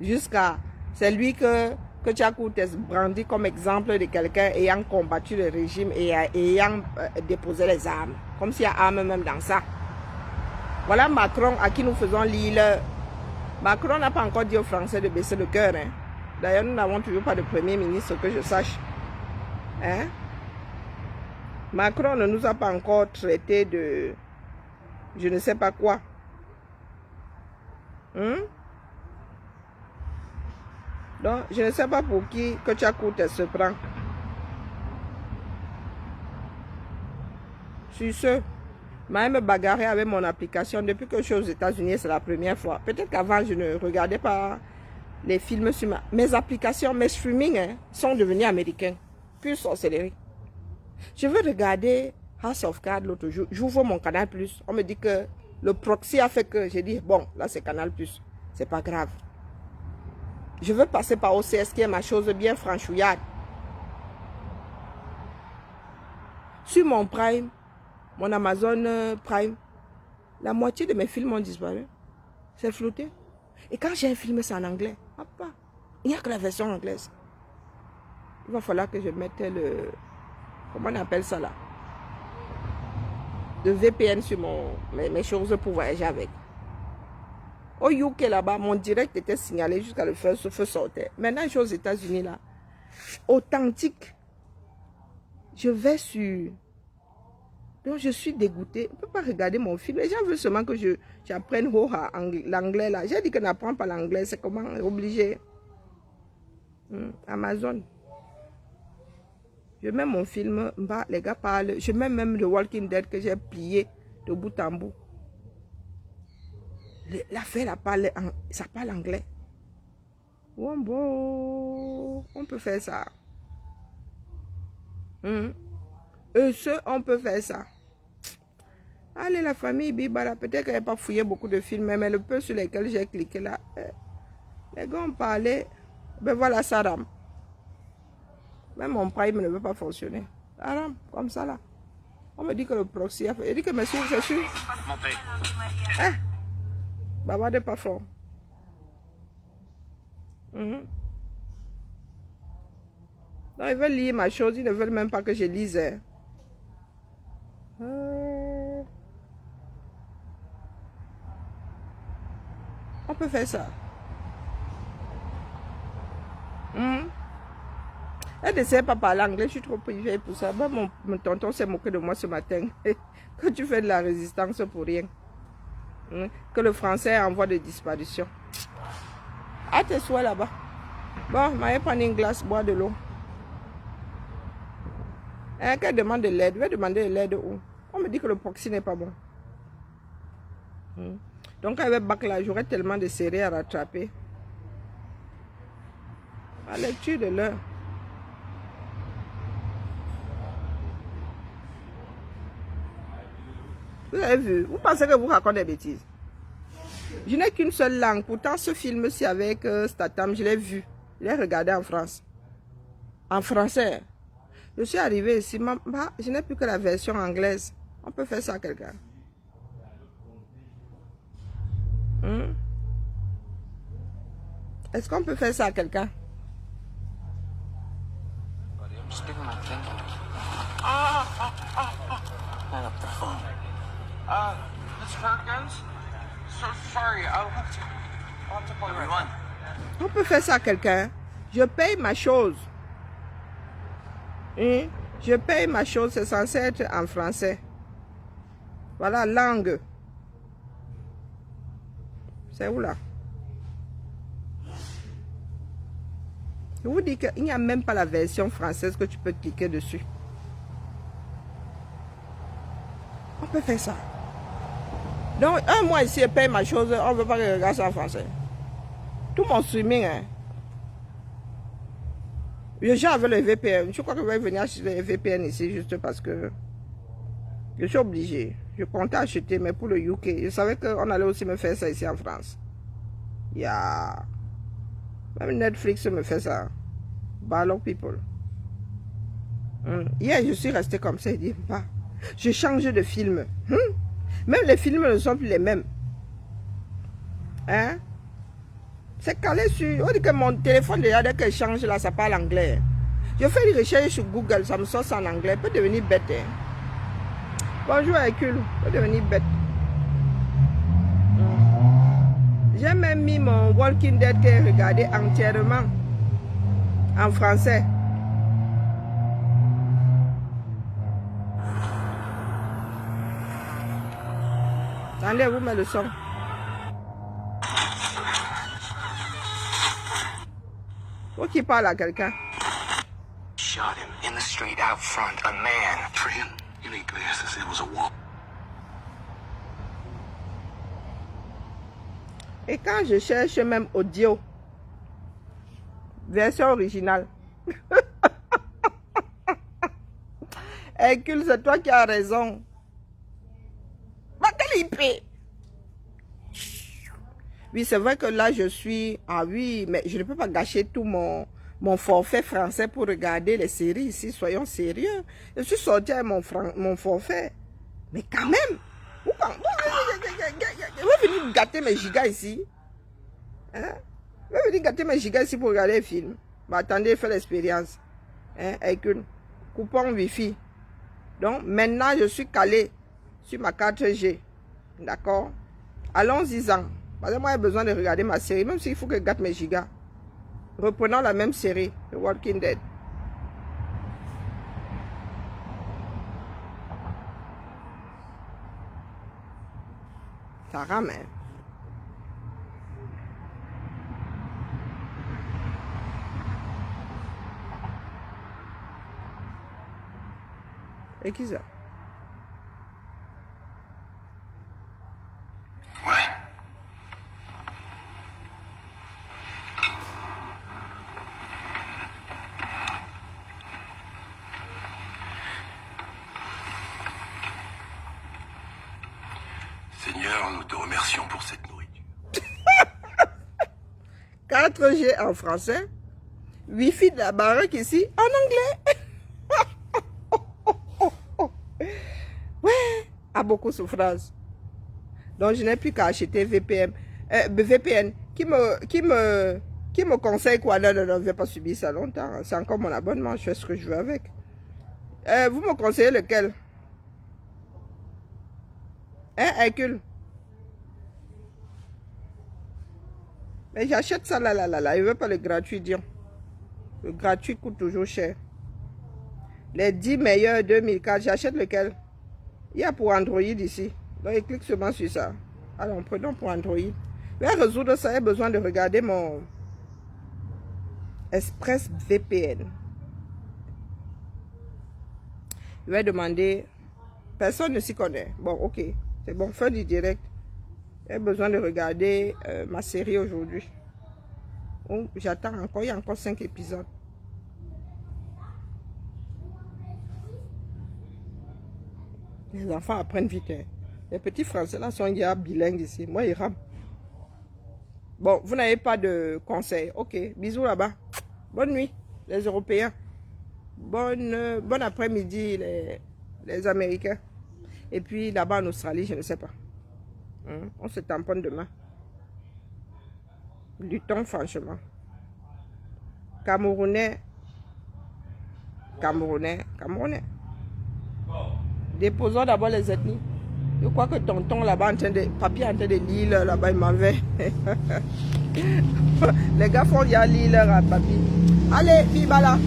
Jusqu'à... C'est lui que Tchakoutes brandit comme exemple de quelqu'un ayant combattu le régime et ayant déposé les armes. Comme s'il y a armes même dans ça. Voilà Macron à qui nous faisons l'île. Macron n'a pas encore dit aux Français de baisser le cœur. Hein. D'ailleurs, nous n'avons toujours pas de Premier ministre, que je sache. Hein? Macron ne nous a pas encore traité de... je ne sais pas quoi. Donc, je ne sais pas pour qui que Tchakoutes se prend. Sur ce, même bagarré avec mon application depuis que je suis aux États-Unis, c'est la première fois. Peut-être qu'avant, je ne regardais pas les films sur mes applications, mes streamings sont devenus américains. Pure sorcellerie. Je veux regarder House of Cards l'autre jour. J'ouvre mon Canal+. On me dit que le proxy a fait que... J'ai dit, bon, là c'est Canal+. C'est pas grave. Je veux passer par OCS qui est ma chose bien franchouillarde. Sur mon Prime, mon Amazon Prime, la moitié de mes films ont disparu. C'est flouté. Et quand j'ai un film, c'est en anglais. Papa, il n'y a que la version anglaise. Il va falloir que je mette le... Comment on appelle ça là? Le VPN sur mes choses pour voyager avec. Au UK là-bas, mon direct était signalé jusqu'à le feu sortait. Maintenant, je suis aux États-Unis là. Authentique. Je vais sur... Donc, je suis dégoûtée. Je ne peux pas regarder mon film. Les gens veulent seulement que j'apprenne l'anglais là. J'ai dit que n'apprends pas l'anglais. C'est comment? Obligé. Amazon. Je mets mon film, les gars parlent. Je mets même le Walking Dead que j'ai plié de bout en bout. L'affaire, ça parle anglais. Oh, bon, on peut faire ça. On peut faire ça. Allez, la famille Bibara, peut-être qu'elle n'a pas fouillé beaucoup de films, mais le peu sur lesquels j'ai cliqué là, les gars ont parlé. Ben voilà, ça rame. Même mon Prime ne veut pas fonctionner. Ça rame, comme ça là. On me dit que le proxy a fait. Il dit que monsieur, c'est sûr. Hein? Baba de pas fort. Donc, ils veulent lire ma chose, ils ne veulent même pas que je lise. On peut faire ça. Elle ne sait pas parler anglais, je suis trop privée pour ça. Bon, mon tonton s'est moqué de moi ce matin. Que tu fais de la résistance pour rien. Que le français est en voie de disparition. À tes souhaits là-bas. Bon, je vais prendre une glace, boire de l'eau. Qu'elle demande de l'aide, je vais demander de l'aide où? On me dit que le proxy n'est pas bon. Donc avec bac là, j'aurais tellement de séries à rattraper. La lecture de l'heure. Vous avez vu? Vous pensez que vous racontez des bêtises? Je n'ai qu'une seule langue. Pourtant, ce film-ci avec Statham, je l'ai vu. Je l'ai regardé en France. En français. Je suis arrivé ici. Je n'ai plus que la version anglaise. On peut faire ça à quelqu'un. Est-ce qu'on peut faire ça à quelqu'un? Mr. Perkins? So sorry, I'll have to call everyone. On peut faire ça à quelqu'un. Je paye ma chose. Je paye ma chose, c'est censé être en français. Voilà, langue. C'est où là? Je vous dis qu'il n'y a même pas la version française que tu peux cliquer dessus. On peut faire ça. Donc, un mois ici, je paye ma chose, on ne veut pas que je regarde ça en français. Tout mon streaming, Je gère avec le VPN. Je crois que je vais venir acheter le VPN ici juste parce que je suis obligé. Je comptais acheter, mais pour le UK. Je savais qu'on allait aussi me faire ça ici en France. Yeah. Même Netflix me fait ça. Ballock people. Hier, je suis resté comme ça. Il dit, bah, je change de film. Même les films ne sont plus les mêmes. Hein? C'est calé sur... On dit que mon téléphone, déjà, dès que je change, là, ça parle anglais. Je fais une recherche sur Google, ça me sort ça en anglais. Peut devenir bête. Hein? Bonjour, Hercule. Peut devenir bête. J'ai même mis mon Walking Dead que j'ai regardé entièrement en français. Attendez, vous mettez le son. Faut qu'il parle à quelqu'un. Shot him in the street out front. A man. Trin, you need glasses. It was a woman. Et quand je cherche même audio, version originale. Hercule, c'est toi qui as raison. Oui, c'est vrai que là, je suis... Ah oui, mais je ne peux pas gâcher tout mon forfait français pour regarder les séries ici. Soyons sérieux. Je suis sorti avec mon forfait. Mais quand même, vous venir gâter mes gigas ici. Hein? Vous venir gâter mes gigas ici pour regarder les films. Mais attendez, faites l'expérience. Hein? Avec une coupon Wi-Fi. Donc, maintenant, je suis calé sur ma 4G. D'accord? Allons-y-en. Parce que moi, j'ai besoin de regarder ma série, même s'il faut que je gâte mes gigas. Reprenons la même série, The Walking Dead. Ça rame, hein? Et qui ça? Ouais. Seigneur, nous te remercions pour cette nourriture. 4G en français, Wi-Fi de la baraque ici en anglais. Ouais, à beaucoup de souffrance. Donc je n'ai plus qu'à acheter VPN. VPN qui me conseille quoi? Non, je ne vais pas subir ça longtemps. C'est encore mon abonnement, je fais ce que je veux avec. Vous me conseillez lequel? Hein, Hercule? Mais j'achète ça là. Je ne veux pas le gratuit, dire. Le gratuit coûte toujours cher. Les 10 meilleurs 2004, j'achète lequel? Il y a pour Android ici. Donc, il clique seulement sur ça. Alors, prenons pour Android. Je vais résoudre ça. J'ai besoin de regarder mon Express VPN. Je vais demander. Personne ne s'y connaît. Bon, ok. C'est bon, fin du direct. J'ai besoin de regarder ma série aujourd'hui. Oh, j'attends encore. Il y a encore 5 épisodes. Les enfants apprennent vite. Hein. Les petits Français là sont déjà bilingues ici. Moi, ils rament. Bon, vous n'avez pas de conseils. Ok, bisous là-bas. Bonne nuit, les Européens. Bon après-midi, les Américains. Et puis là-bas en Australie, je ne sais pas. On se tamponne demain. Luttons franchement. Camerounais. Déposons d'abord les ethnies. Je crois que tonton là-bas, papier en train de lire là-bas, il m'avait. Les gars font déjà lire leur papier. Allez, vive là.